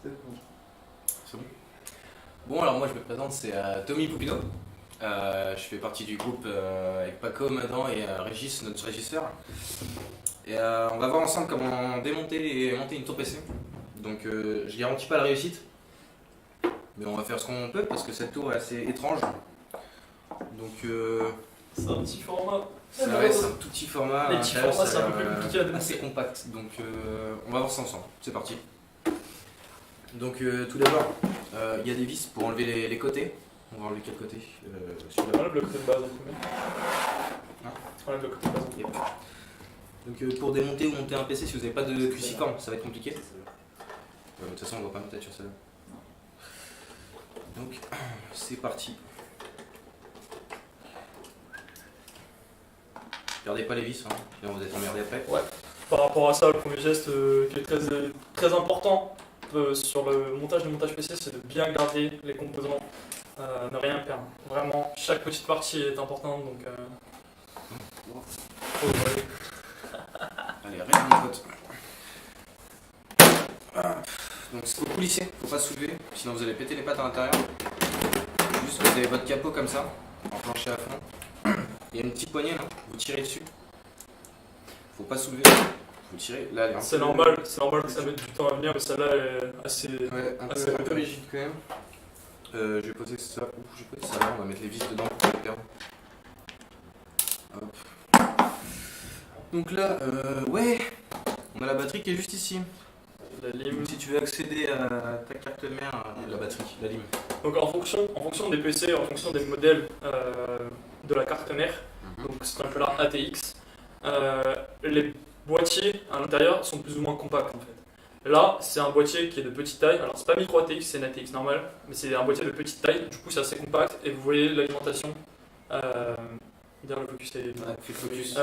C'est bon. Bon, alors moi je me présente, c'est Tommy Poupino. Je fais partie du groupe avec Paco, Madan et Régis, notre régisseur. Et on va voir ensemble comment démonter et monter une tour PC. Donc je garantis pas la réussite, mais on va faire ce qu'on peut parce que cette tour est assez étrange. Donc C'est un petit format. c'est un tout petit format. Les petits formats, c'est un peu plus compliqué à démonter. Assez compact. Donc on va voir ça ensemble. C'est parti. Donc tout d'abord, il y a des vis pour enlever les côtés. On va enlever quel côté On enlève le côté de base en premier. Hein On enlève le côté de base en premier. Yep. Donc pour démonter ou monter un PC, si vous n'avez pas de cruciforme, ça va être compliqué. De toute façon, on ne va pas mettre sur celle-là. Donc c'est parti. Perdez pas les vis, hein, sinon vous êtes emmerdé après. Ouais. Par rapport à ça, le premier geste qui est très important sur le montage PC, c'est de bien garder les composants, ne rien perdre. Vraiment, chaque petite partie est importante, donc faut y aller. Allez, rien mon pote. Donc c'est au coulisser, faut pas soulever, sinon vous allez péter les pattes à l'intérieur. Juste vous avez votre capot comme ça, enclenché à fond. Il y a une petite poignée là, vous tirez dessus. Faut pas soulever, vous tirez. Là, elle est C'est normal que ça mette du temps à venir, mais celle-là est assez. Ouais, un assez peu rigide quand même. Je vais poser ça. Ouh, je vais poser ça là, on va mettre les vis dedans pour pas les perdre. Hop. Donc là, ouais, on a la batterie qui est juste ici. La lime. Si tu veux accéder à ta carte mère, la batterie, la lime. Donc en fonction des PC, en fonction des modèles de la carte mère, donc ce qu'on appelle un ATX, les boîtiers à l'intérieur sont plus ou moins compacts en fait. Là, c'est un boîtier qui est de petite taille. Alors c'est pas micro ATX, c'est une ATX normale, mais c'est un boîtier de petite taille. Du coup, c'est assez compact et vous voyez l'alimentation. Dire le focus. Ouais, fais le focus.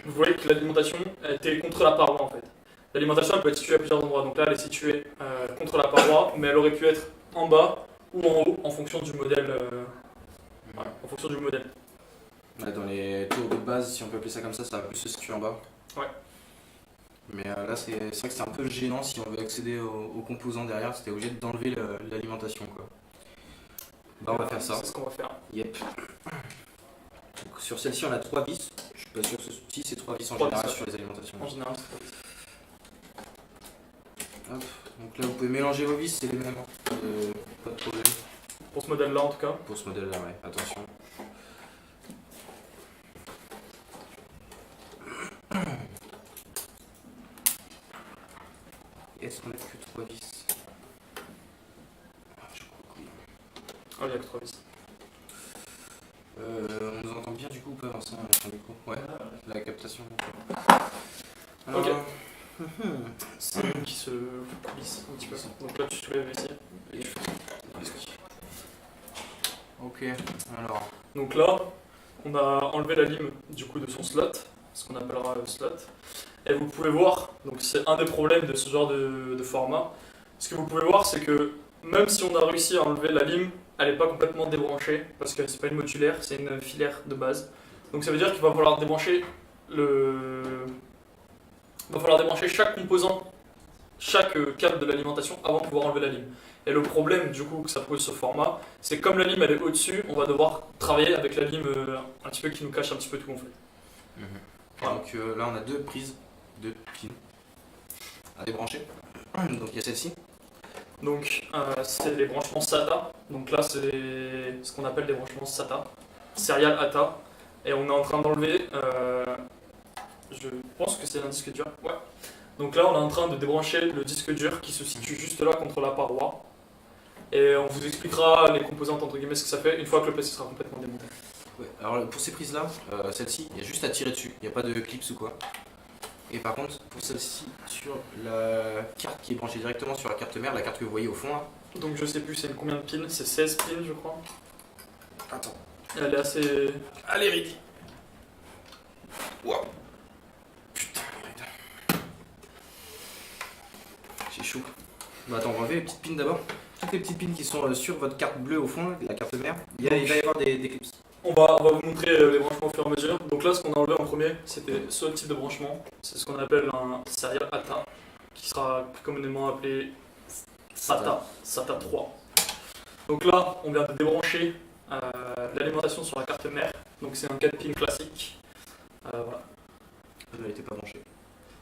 Vous voyez que l'alimentation était contre la paroi en fait. L'alimentation elle peut être située à plusieurs endroits. Donc là, elle est située contre la paroi, mais elle aurait pu être en bas ou en haut en fonction du modèle. Voilà, en fonction du modèle. Ouais, dans les tours de base, si on peut appeler ça comme ça va plus se situer en bas. Ouais. Mais là, c'est vrai que c'est un peu gênant si on veut accéder aux composants derrière, c'était obligé d'enlever l'alimentation quoi. Bah, on va faire ça. C'est ce qu'on va faire. Yep. Donc, sur celle-ci, on a 3 vis. Je suis pas sûr que si c'est 3 vis en 3 général vis, sur les alimentations. En général, Hop. Donc là, vous pouvez mélanger vos vis, c'est les mêmes. Pas de problème. pour ce modèle-là en tout cas. Pour ce modèle-là, ouais. Attention. Est-ce qu'on a que 3 vis? Je crois que oui. Ah, il n'y a que 3 vis. On nous entend bien du coup ou pas, Vincent, avec son micro? Ouais, la captation. Alors, Ok. C'est une qui se coulisse un petit peu. Donc là, tu soulèves ici. Et tu fais. ok, alors. Donc là, on a enlevé la lime du coup de son slot, ce qu'on appellera le slot. Et vous pouvez voir, donc c'est un des problèmes de ce genre de format. Ce que vous pouvez voir, c'est que même si on a réussi à enlever la lime, elle n'est pas complètement débranchée parce que c'est pas une modulaire, c'est une filaire de base. Donc ça veut dire qu'il va falloir débrancher chaque composant, chaque câble de l'alimentation avant de pouvoir enlever la lime. Et le problème du coup que ça pose ce format, c'est que comme la lime elle est au-dessus, on va devoir travailler avec la lime un petit peu qui nous cache un petit peu tout en fait. Voilà. Donc là on a 2 prises, 2 pins à débrancher. Donc il y a celle-ci. Donc c'est les branchements SATA. Donc là c'est ce qu'on appelle des branchements SATA, Serial ATA. Et on est en train d'enlever, je pense que c'est un disque dur. Ouais. Donc là on est en train de débrancher le disque dur qui se situe juste là contre la paroi. Et on vous expliquera les composantes entre guillemets ce que ça fait une fois que le PC sera complètement démonté. Ouais. Alors pour ces prises là, celle-ci, il y a juste à tirer dessus, il n'y a pas de clips ou quoi. Et par contre, pour celle-ci, sur la carte qui est branchée directement sur la carte mère, la carte que vous voyez au fond là. Donc je sais plus c'est combien de pins, c'est 16 pins je crois. Attends. Et elle est assez... Allez, Ridi. Wow. Putain, merde. J'ai chaud. Bah attends, on va enlever les petites pins d'abord. Toutes les petites pins qui sont sur votre carte bleue au fond, la carte mère, il va y avoir des clips. On va vous montrer les branchements au fur et à mesure. Donc là, ce qu'on a enlevé en premier, c'était ce type de branchement. C'est ce qu'on appelle un serial ATA, qui qui sera plus communément appelé SATA 3. Donc là, on vient de débrancher l'alimentation sur la carte mère, donc c'est un 4 pins classique. Voilà. Elle n'était pas branchée.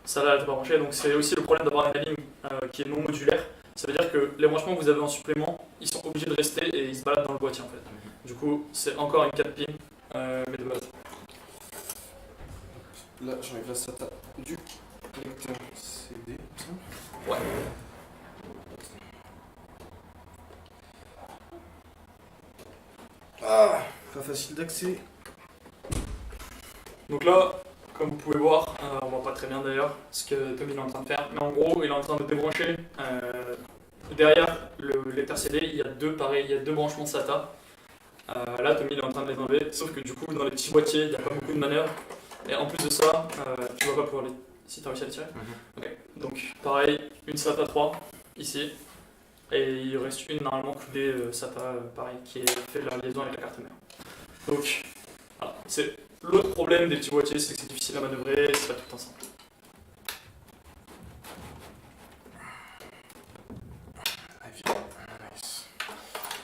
Ça là, elle n'est pas branchée, donc c'est aussi le problème d'avoir une ligne qui est non modulaire. Ça veut dire que les branchements que vous avez en supplément, ils sont obligés de rester et ils se baladent dans le boîtier en fait. Du coup, c'est encore une 4 pins, mais de base. Là, j'enlève la SATA du lecteur CD. Ouais. Ah, pas facile d'accès. Donc là, comme vous pouvez voir, on voit pas très bien d'ailleurs ce que Tommy est en train de faire, mais en gros, il est en train de débrancher. Derrière le lecteur CD, il y a deux branchements SATA. Là, Tommy il est en train de les enlever, sauf que du coup, dans les petits boîtiers, il n'y a pas beaucoup de manœuvres. Et en plus de ça, tu vois pas pouvoir les. Si tu as réussi à les tirer. Ok. Donc, pareil, une SATA 3 ici. Et il reste une normalement coulée SATA, pareil, qui fait la liaison avec la carte mère. Donc, voilà. C'est l'autre problème des petits boîtiers, c'est que c'est difficile à manœuvrer, c'est pas tout le temps simple.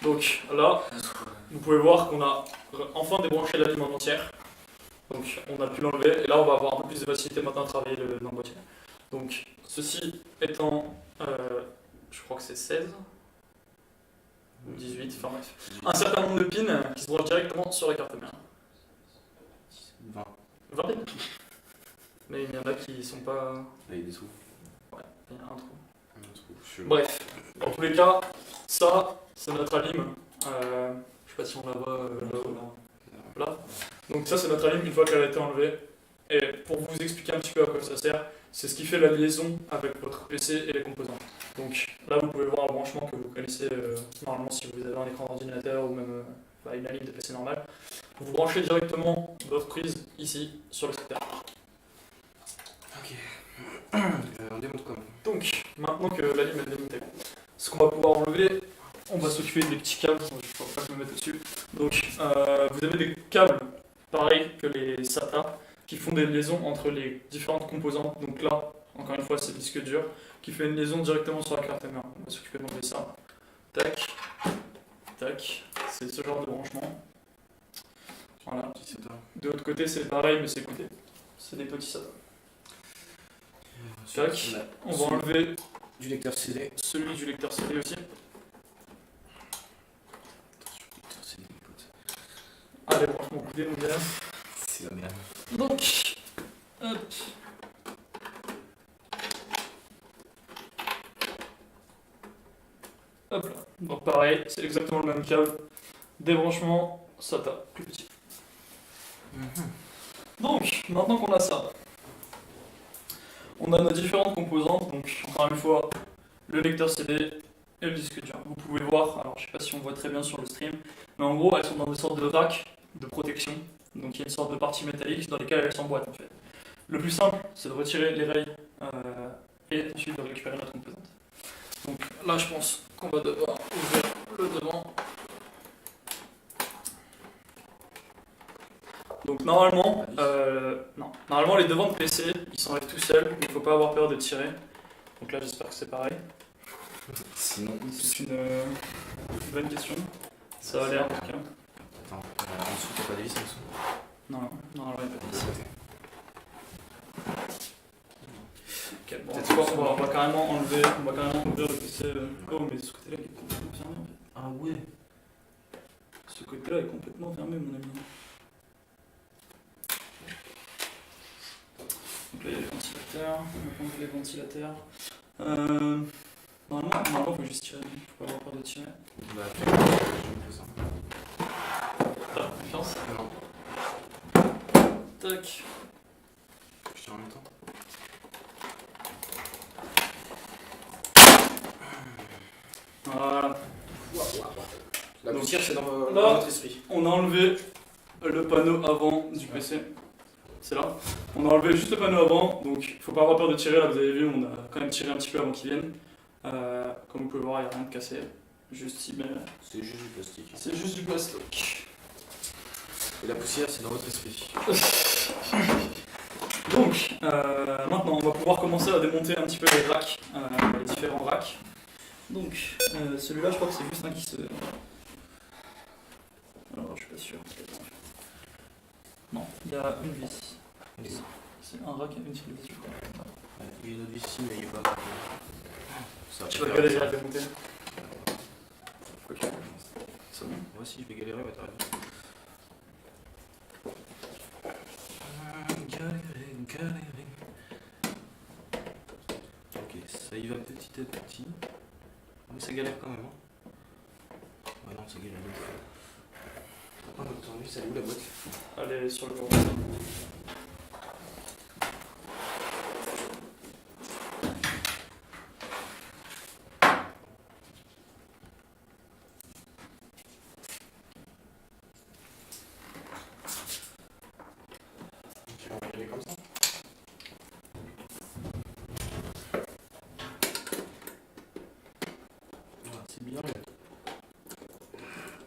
Donc là, vous pouvez voir qu'on a enfin débranché la ligne en entière. Donc on a pu l'enlever et là on va avoir un peu plus de facilité maintenant à travailler dans le boîtier. Donc ceci étant, je crois que c'est 16 ou 18, enfin bref. Un certain nombre de pins qui se branchent directement sur la carte mère. 20. 20 pins. Mais il y en a qui sont pas... Là, il y a des trous. Ouais, il y a un trou. Bref, dans tous les cas, ça c'est notre alim. Je sais pas si on la voit là. Donc ça c'est notre alim une fois qu'elle a été enlevée. Et pour vous expliquer un petit peu à quoi ça sert, c'est ce qui fait la liaison avec votre PC et les composants. Donc là vous pouvez voir un branchement que vous connaissez normalement si vous avez un écran d'ordinateur ou même une alim de PC normale. Vous branchez directement votre prise ici sur le secteur. ok. On démonte comment? Donc maintenant que la lime est démontée, ce qu'on va pouvoir enlever, on va s'occuper des petits câbles, je ne vais pas me mettre dessus. Donc vous avez des câbles pareils que les SATA qui font des liaisons entre les différentes composantes. Donc là, encore une fois, c'est le disque dur qui fait une liaison directement sur la carte mère. On va s'occuper d'enlever ça. Tac, tac, c'est ce genre de branchement. Voilà. De l'autre côté, c'est pareil, mais c'est côté. C'est des petits SATA. Tac, on va enlever du lecteur CD. Celui du lecteur CD aussi. Allez, branchement coudé, mon gars. C'est la merde. Donc, hop. Hop là. Donc pareil, c'est exactement le même câble. Débranchement SATA, plus petit. Donc, maintenant qu'on a ça, on a nos différentes composantes. Donc, encore une fois, le lecteur CD et le disque dur. Vous pouvez voir, alors je sais pas si on voit très bien sur le stream, mais en gros, elles sont dans des sortes de racks de protection. Donc, il y a une sorte de partie métallique dans lesquelles elles s'emboîtent en fait. Le plus simple, c'est de retirer les rails et ensuite de récupérer notre composante. Donc là, je pense qu'on va devoir ouvrir le devant. Donc normalement, normalement les devants de PC, ils s'enlèvent tout seuls, il ne faut pas avoir peur de tirer. Donc là, j'espère que c'est pareil. Sinon, c'est une bonne question. Ça a l'air en tout cas. Attends, en dessous, t'as pas de vis en dessous? Non, non, il n'y a pas de vis. Ok, bon, on va carrément enlever, on va carrément ouvrir le PC. Oh, mais ce côté-là il est complètement fermé en fait. Ah ouais. Ce côté-là est complètement fermé, mon ami. Donc là, il y a les ventilateurs. On va prendre les ventilateurs. Normalement, il faut juste tirer. Il faut pas avoir peur de tirer. Bah, je fais ça. T'as confiance? Non. Tac. Je tire en même temps. Voilà. La poussière, c'est dans là, notre esprit. On a enlevé le panneau avant du PC. C'est là. On a enlevé juste le panneau avant, donc il ne faut pas avoir peur de tirer. Là, vous avez vu, on a quand même tiré un petit peu avant qu'il vienne. Comme vous pouvez voir, il n'y a rien de cassé. Juste si, mais... C'est juste du plastique. C'est juste du plastique. Et la poussière, c'est dans votre esprit. Donc, maintenant, on va pouvoir commencer à démonter un petit peu les racks, les différents racks. Donc, celui-là, je crois que c'est juste un qui se... Alors, je suis pas sûr. Non, il y a une vis. C'est un rack et une seule vis, je crois. Ouais, il y a une autre vis ici, mais il n'y a pas. Ça va Tu pas vas faire. galérer à démonter. Ok. C'est bon. Moi aussi, je vais galérer, mais t'as raison. Galérer. Ok, ça y va petit à petit. Mais ça galère quand même. Hein. Ouais, non, ça galère. On a entendu, ça est où la boîte? Allez, sur le bureau. Tu vas enfiler comme ça? Voilà, c'est bien.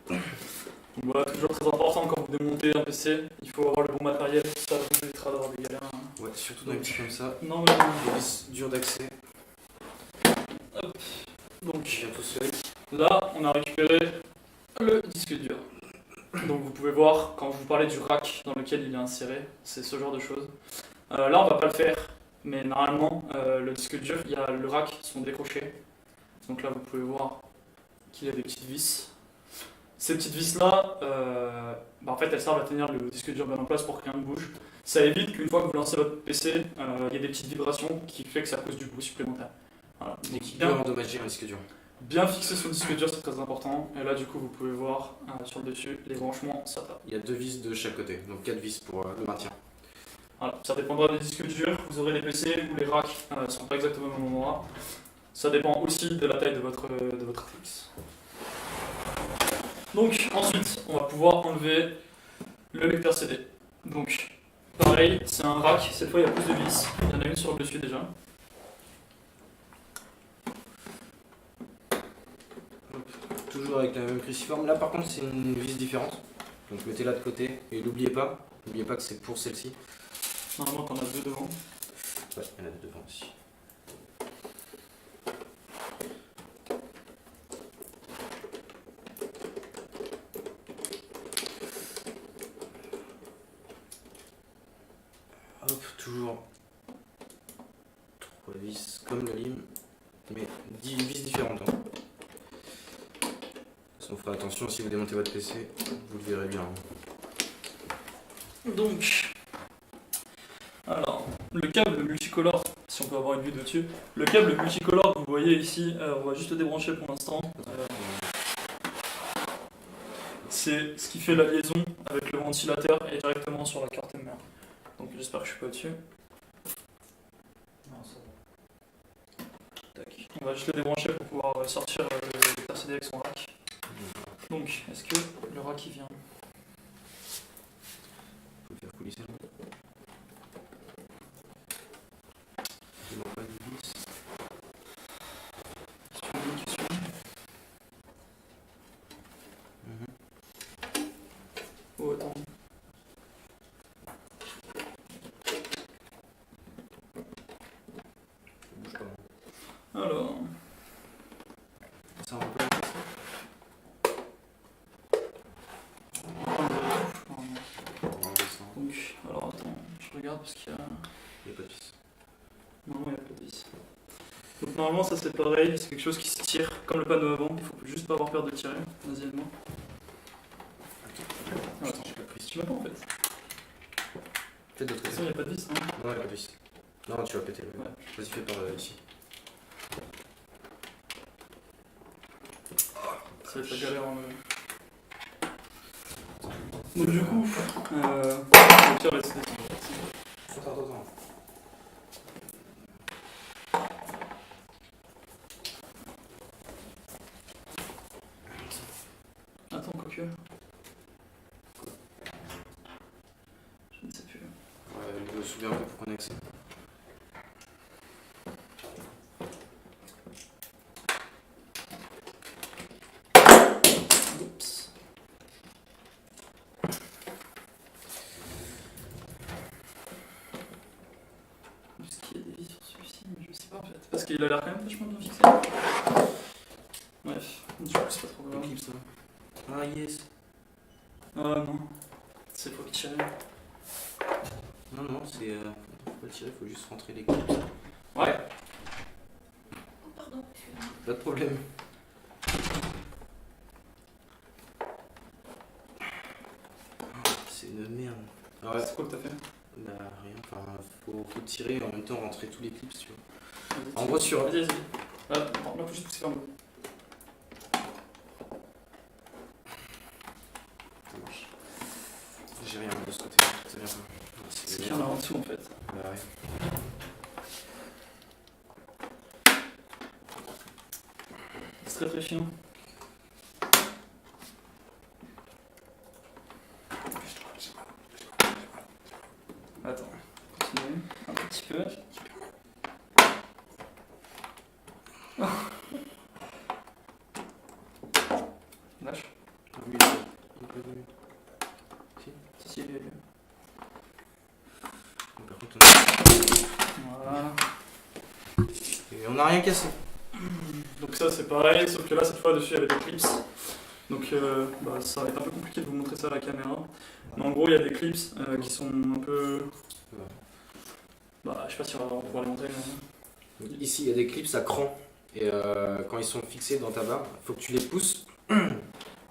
Donc voilà, toujours très important quand vous démontez un PC, il faut avoir le bon matériel, ça vous évitera d'avoir des galères. Hein. Ouais, surtout dans les petits comme ça. Non, mais Des vis durs d'accès. donc Bien tout seul. là, on a récupéré le disque dur. Donc vous pouvez voir, quand je vous parlais du rack dans lequel il est inséré, c'est ce genre de choses. Là, on va pas le faire, mais normalement, le disque dur, il y a le rack qui sont décrochés. Donc là, vous pouvez voir qu'il y a des petites vis. Ces petites vis-là, en fait, elles servent à tenir le disque dur bien en place pour que rien ne bouge. Ça évite qu'une fois que vous lancez votre PC, il y ait des petites vibrations qui fait que ça cause du bruit supplémentaire. Voilà. Et Donc, qui peut endommager un disque dur. bien fixer son disque dur, c'est très important. Et là, du coup, vous pouvez voir sur le dessus les branchements SATA. Il y a 2 vis de chaque côté, donc 4 vis pour le maintien. Voilà. Ça dépendra des disques durs. Vous aurez les PC ou les racks ne sont pas exactement au même endroit. Ça dépend aussi de la taille de votre RTX. Donc, ensuite, on va pouvoir enlever le lecteur CD. Donc, pareil, c'est un rack. Cette fois, il y a plus de vis. Il y en a une sur le dessus déjà. Toujours avec la même cruciforme. Là par contre c'est une vis différente. Donc mettez-la de côté et n'oubliez pas que c'est pour celle-ci. Normalement, t'en as deux devant. Ouais, il y en a deux devant aussi. Hop, toujours 3 vis comme la lime, mais 10 vis différentes. Hein. On fera attention si vous démontez votre PC, vous le verrez bien. Donc, alors, le câble multicolore, si on peut avoir une vue dessus, le câble multicolore que vous voyez ici, on va juste le débrancher pour l'instant. C'est ce qui fait la liaison avec le ventilateur et directement sur la carte mère. Donc j'espère que je suis pas dessus. Non, ça va. Tac. On va juste le débrancher pour pouvoir sortir le lecteur CD avec son rack. Donc, est-ce que le rack il vient? Faut le faire coulisser. Il manque pas de vis. Est-ce que j'ai une question? Oh, attends. Bouge pas. Alors. Ça va pas. Donc, alors attends, je regarde parce qu'il y a. Il n'y a pas de vis. Normalement, il n'y a pas de vis. Donc, normalement, ça c'est pareil, c'est quelque chose qui se tire comme le panneau avant, il faut juste pas avoir peur de tirer. Vas-y, aide-moi. Ah, attends, J'ai pas pris. tu l'as pas en fait. De Faites d'autre toute façon, côté. il n'y a pas de vis, hein. Non, il n'y a pas de vis. Non, tu vas péter. Ouais. Vas-y, fais par ici. Ça va être la galère en. Donc, du coup, le pire, laisse-les. Attends. Attends, quoique. Je ne sais plus. Ouais, je me souviens pas pourquoi on a accès. Oups. qu'il a l'air quand même vachement bien fixé. Bref, du coup c'est pas trop grave. Clips, hein. Ah yes. Ah non, c'est faut tirer. Non, non, c'est. Faut pas le tirer, faut juste rentrer les clips. Ouais. Oh, pardon, excusez-moi. Pas de problème. C'est une merde. Ah ouais. C'est quoi que t'as fait? Bah rien, enfin faut tirer et en même temps rentrer tous les clips si tu veux. En gros sur... Vas-y, vas-y. Ah, non, là faut juste pousser ferme. Ça marche. J'ai rien de ce côté, ça vient pas. C'est qu'il y en a en dessous en fait. Bah ouais. C'est très chiant. Attends, continue un petit peu. Lâche. Oui, un peu mieux. Si, il est mieux. Par contre, Voilà. et on n'a rien cassé. Donc ça c'est pareil, sauf que là cette fois dessus il y avait des clips. Donc bah, ça va être un peu compliqué de vous montrer ça à la caméra. Mais en gros il y a des clips qui sont un peu... Bah je sais pas si on va pouvoir les montrer. Mais... Ici il y a des clips à cran. Et quand ils sont fixés dans ta barre, il faut que tu les pousses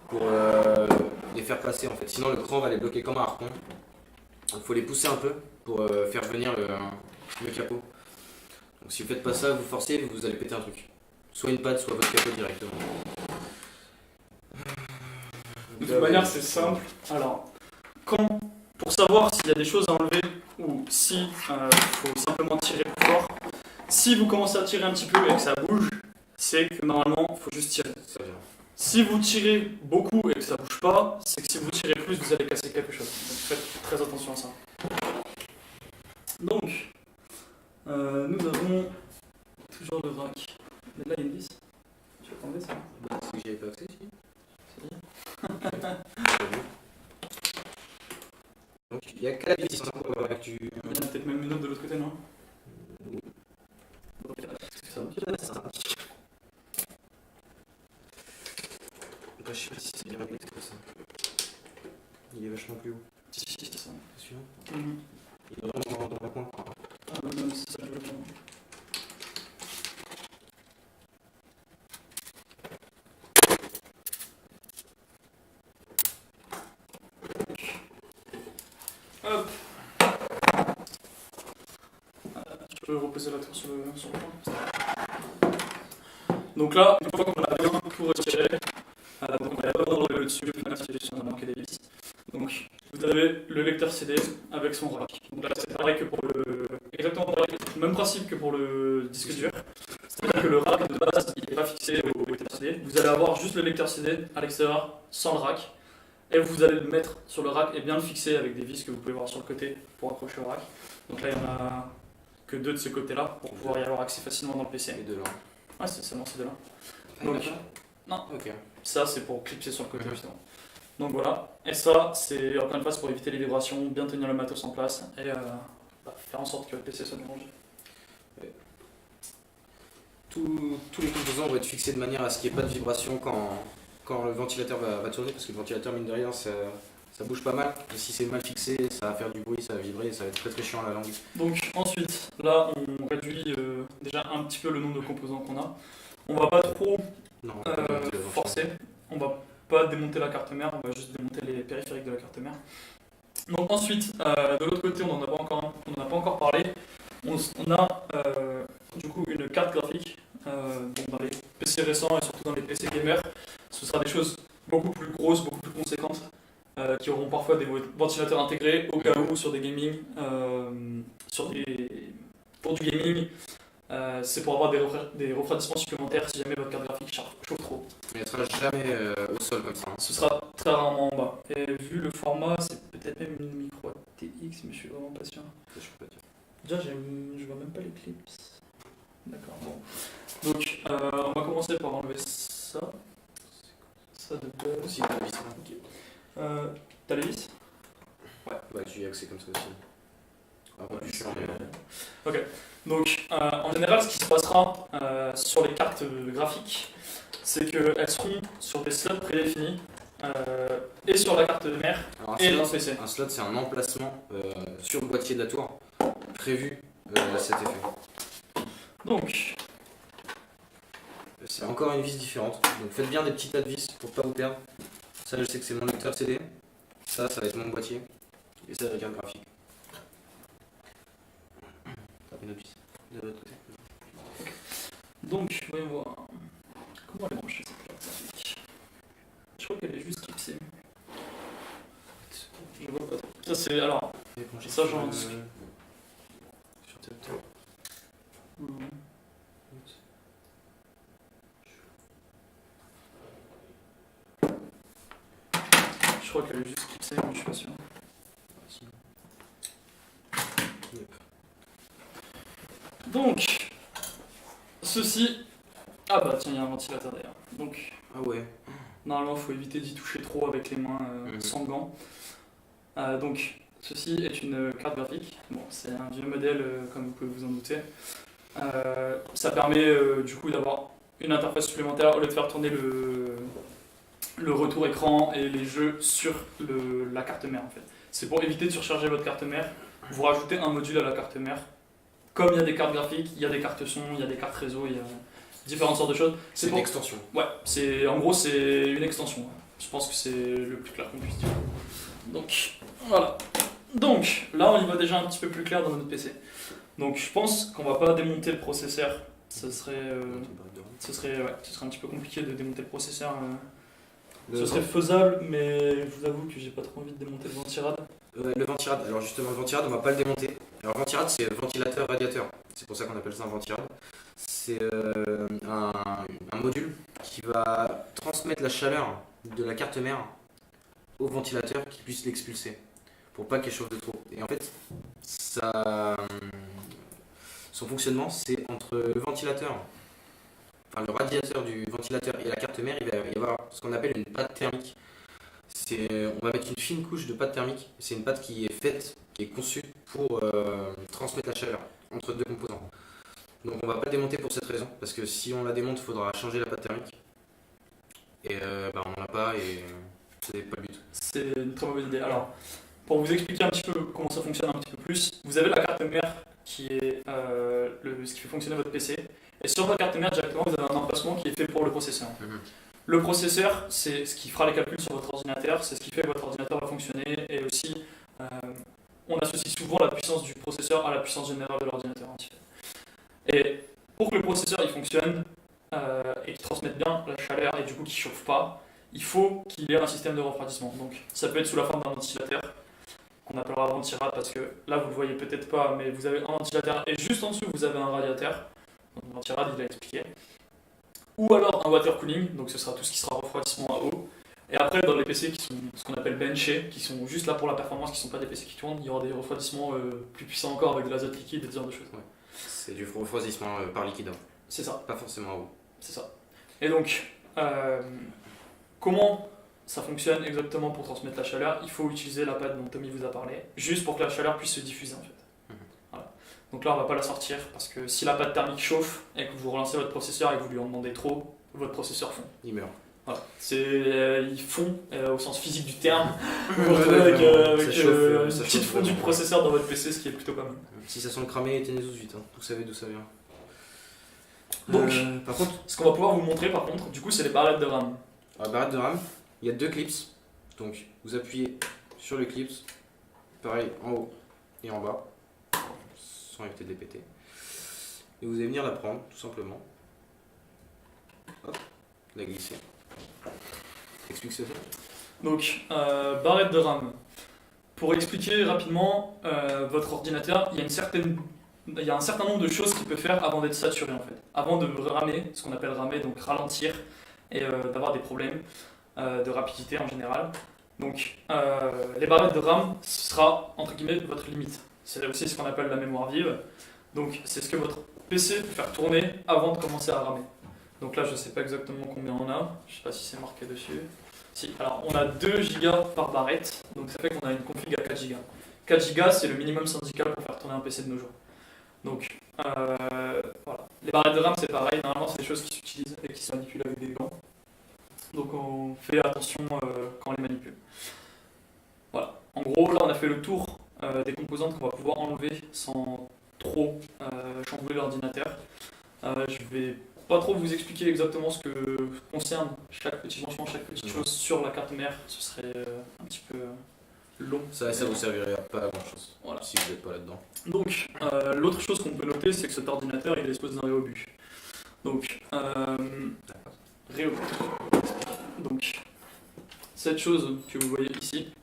pour les faire passer en fait. Sinon le cran va les bloquer comme un harpon. Il faut les pousser un peu pour faire venir le capot. Donc si vous faites pas ça, vous forcez, vous allez péter un truc. Soit une patte, soit votre capot directement. De toute manière c'est simple. Alors, pour savoir s'il y a des choses à enlever ou si faut simplement tirer plus fort, si vous commencez à tirer un petit peu et que ça bouge, c'est que normalement il faut juste tirer. Ça vient. Si vous tirez beaucoup et que ça bouge pas, c'est que si vous tirez plus, vous allez casser quelque chose. Donc faites très attention à ça. Donc, nous avons toujours le rack. Mais là, il y a une vis. Tu vas t'enlever ça? Bah, c'est que j'y avais pas accès ici. Donc il n'y a que la vis hein, pour que tu... Il y en a peut-être même une autre de l'autre côté, non? Je sais pas si c'est bien réglé comme ça. Il est vachement plus haut. Si, c'est ça. C'est sûr. Mhm. Il est vraiment dans le coin. Ah, bah, non, c'est ça, je veux bien. Hop. Je peux reposer la tour sur le plan. Donc là, une fois qu'on a bien tout retiré, donc on va pas enlever le dessus, là si on a manqué des vis. Donc vous avez le lecteur CD avec son rack. Donc là c'est pareil que pour exactement pareil, même principe que pour le disque dur. C'est-à-dire que le rack de base il n'est pas fixé au lecteur CD. Vous allez avoir juste le lecteur CD à l'extérieur sans le rack. Et vous allez le mettre sur le rack et bien le fixer avec des vis que vous pouvez voir sur le côté pour accrocher au rack. Donc là il n'y en a que deux de ce côté-là pour pouvoir y avoir accès facilement dans le PC. Et de là. Ouais, c'est seulement ces deux-là. Donc, non. Ok. Ça, c'est pour clipser sur le côté, Mhm. justement. Donc voilà. Et ça, c'est encore une fois c'est pour éviter les vibrations, bien tenir le matos en place et faire en sorte que le PC soit bien rangé. Tous les composants vont être fixés de manière à ce qu'il n'y ait pas de vibration quand le ventilateur va tourner, parce que le ventilateur, mine de rien, ça bouge pas mal. Et si c'est mal fixé, ça va faire du bruit, ça va vibrer, et ça va être très très chiant à la langue. Donc ensuite, là, on réduit déjà un petit peu le nombre de composants qu'on a. On va pas trop Non, forcer. On va pas démonter la carte mère, on va juste démonter les périphériques de la carte mère. Donc ensuite, de l'autre côté, on n'en a pas encore parlé. On a du coup une carte graphique. Donc dans les PC récents et surtout dans les PC gamers, ce sera des choses beaucoup plus grosses, beaucoup plus conséquentes, qui auront parfois des ventilateurs intégrés au cas où sur des gaming, pour du gaming. C'est pour avoir des refroidissements supplémentaires si jamais votre carte graphique chauffe trop. Mais elle sera jamais au sol comme ça. Hein. Ce sera très rarement en bas. Et vu le format, c'est peut-être même une micro TX, mais je suis vraiment pas sûr. Ça, je peux pas dire. Déjà, je vois même pas les clips. D'accord, bon. Donc, on va commencer par enlever ça. Ça de base. Aussi, la vis là. Ok. T'as les vis? Ouais, j'ai accès comme ça aussi. Ah, ouais, je suis en... Ok. Donc, en général, ce qui se passera sur les cartes graphiques, c'est qu'elles seront sur des slots prédéfinis et sur la carte mère Alors, et dans le PC. un slot, c'est un emplacement sur le boîtier de la tour prévu à cet effet. Donc, C'est encore une vis différente. Donc faites bien des petits tas de vis pour pas vous perdre. Ça, je sais que c'est mon lecteur CD. Ça va être mon boîtier. Et ça, la carte graphique. Tapez notre vis. De l'autre côté. donc, voyons voir. Comment elle est branchée cette carte graphique? Je crois qu'elle est juste clipsée. Je vois pas trop. Ça, c'est. Alors. Ça, j'en discute. Sur tel tour. Je crois qu'elle est juste clipsée, mais je suis pas sûr. Donc, ceci. Ah bah tiens, il y a un ventilateur d'ailleurs. Donc, Ah ouais. normalement, il faut éviter d'y toucher trop avec les mains sans gants. Donc, ceci est une carte graphique. Bon, c'est un vieux modèle, comme vous pouvez vous en douter. Ça permet du coup d'avoir une interface supplémentaire au lieu de faire tourner le retour écran et les jeux sur la carte mère en fait. C'est pour éviter de surcharger votre carte mère. Vous rajoutez un module à la carte mère. Comme il y a des cartes graphiques, il y a des cartes son, il y a des cartes réseau, il y a différentes sortes de choses. C'est une extension. Ouais, en gros c'est une extension. Ouais. Je pense que c'est le plus clair qu'on puisse dire. Donc voilà. Donc là on y voit déjà un petit peu plus clair dans notre PC. Donc je pense qu'on va pas démonter le processeur. Ce serait un petit peu compliqué de démonter le processeur. Ce serait faisable, mais je vous avoue que j'ai pas trop envie de démonter le ventirad. Le ventirad, alors justement le ventirad on va pas le démonter. Alors le ventirad c'est ventilateur radiateur, c'est pour ça qu'on appelle ça un ventirad. C'est un module qui va transmettre la chaleur de la carte mère au ventilateur qui puisse l'expulser pour pas qu'elle chauffe de trop. Et en fait son fonctionnement c'est entre le ventilateur, enfin le radiateur du ventilateur et la carte mère, il va y avoir ce qu'on appelle une pâte thermique. On va mettre une fine couche de pâte thermique. C'est une pâte qui est conçue pour transmettre la chaleur entre deux composants. Donc on va pas le démonter pour cette raison, parce que si on la démonte, il faudra changer la pâte thermique. Et on l'a pas et c'est pas le but. C'est une très mauvaise idée. Alors, pour vous expliquer un petit peu comment ça fonctionne un petit peu plus, vous avez la carte mère qui est ce qui fait fonctionner votre PC. Et sur votre carte mère, directement, vous avez un emplacement qui est fait pour le processeur. Le processeur, c'est ce qui fera les calculs sur votre ordinateur, c'est ce qui fait que votre ordinateur va fonctionner, et aussi, on associe souvent la puissance du processeur à la puissance générale de l'ordinateur. Et pour que le processeur il fonctionne et qu'il transmette bien la chaleur et du coup qu'il ne chauffe pas, il faut qu'il y ait un système de refroidissement. Donc ça peut être sous la forme d'un ventilateur, qu'on appellera ventirad, parce que là vous ne le voyez peut-être pas, mais vous avez un ventilateur et juste en dessous vous avez un radiateur. Donc ventirad, il l'a expliqué. Ou alors un water cooling, donc ce sera tout ce qui sera refroidissement à eau. Et après, dans les PC qui sont ce qu'on appelle benchés, qui sont juste là pour la performance, qui ne sont pas des PC qui tournent, il y aura des refroidissements plus puissants encore avec de l'azote liquide et ce genre de choses. Ouais. C'est du refroidissement par liquide. C'est ça. Pas forcément à eau. C'est ça. Et donc, comment ça fonctionne exactement pour transmettre la chaleur? Il faut utiliser la pâte dont Tommy vous a parlé, juste pour que la chaleur puisse se diffuser en fait. Voilà. Donc là, on va pas la sortir parce que si la pâte thermique chauffe et que vous relancez votre processeur et que vous lui en demandez trop, votre processeur fond. Il meurt. Voilà. Il fond au sens physique du terme. Vous vous retrouvez avec une petite fonte du processeur dans votre PC, ce qui est plutôt pas mal. Si ça sent cramé, éteignez tout de suite. Vous savez d'où ça vient. Donc, par contre, ce qu'on va pouvoir vous montrer par contre, du coup, c'est les barrettes de RAM. la barrette de RAM, il y a deux clips. Donc vous appuyez sur le clips, pareil en haut et en bas, sans éviter de les péter. Et vous allez venir la prendre tout simplement. Hop, la glisser. Explique ce que c'est. Donc, barrette de RAM. Pour expliquer rapidement, votre ordinateur, il y a un certain nombre de choses qu'il peut faire avant d'être saturé en fait. Avant de ramer, ce qu'on appelle ramer, donc ralentir, et d'avoir des problèmes de rapidité en général. Donc, les barrettes de RAM, ce sera entre guillemets votre limite. C'est aussi ce qu'on appelle la mémoire vive. Donc, c'est ce que votre PC peut faire tourner avant de commencer à ramer. Donc là, je ne sais pas exactement combien on a. Je ne sais pas si c'est marqué dessus. Si, alors on a 2 Go par barrette, donc ça fait qu'on a une config à 4 Go. 4 Go, c'est le minimum syndical pour faire tourner un PC de nos jours. Donc voilà. Les barrettes de RAM, c'est pareil. Normalement, c'est des choses qui s'utilisent et qui se manipulent avec des gants. Donc, on fait attention quand on les manipule. Voilà. En gros, là, on a fait le tour des composantes qu'on va pouvoir enlever sans trop chambouler l'ordinateur. Je vais pas trop vous expliquer exactement ce que concerne chaque petit branchement, chaque petite chose sur la carte mère. Ce serait un petit peu long. Ça vous servirait pas à grand chose, Voilà. si vous n'êtes pas là-dedans. Donc, l'autre chose qu'on peut noter, c'est que cet ordinateur, il dispose d'un réobus. Donc, réobus. Donc, cette chose que vous voyez ici,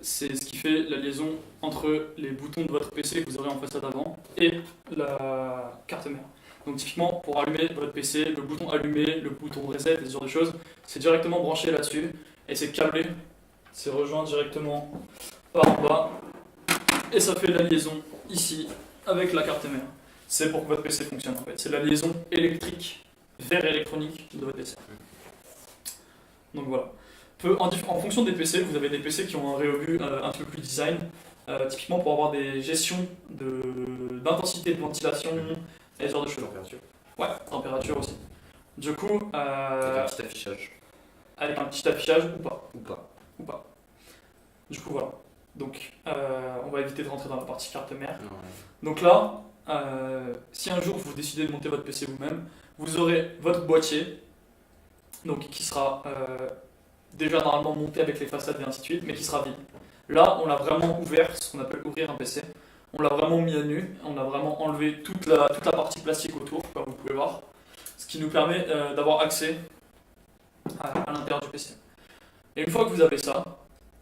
c'est ce qui fait la liaison entre les boutons de votre PC que vous aurez en façade avant et la carte mère. Donc typiquement, pour allumer votre PC, le bouton allumer, le bouton reset, et ce genre de choses, c'est directement branché là-dessus et c'est câblé, c'est rejoint directement par en bas et ça fait la liaison ici avec la carte mère. C'est pour que votre PC fonctionne en fait. C'est la liaison électrique vers électronique de votre PC. Donc voilà. En fonction des PC, vous avez des PC qui ont un réobus un peu plus design, typiquement pour avoir des gestions d'intensité de ventilation et ce genre de choses. Température. Ouais, température aussi. Du coup, Avec un petit affichage. avec un petit affichage ou pas. Ou pas. Du coup, voilà. Donc, on va éviter de rentrer dans la partie carte mère. Non, ouais. Donc là, si un jour vous décidez de monter votre PC vous-même, vous aurez votre boîtier, donc qui sera déjà normalement monté avec les façades et ainsi de suite, mais qui sera vide. Là, on l'a vraiment ouvert, ce qu'on appelle ouvrir un PC. On l'a vraiment mis à nu, on a vraiment enlevé toute la partie plastique autour, comme vous pouvez voir, ce qui nous permet d'avoir accès à l'intérieur du PC. Et une fois que vous avez ça,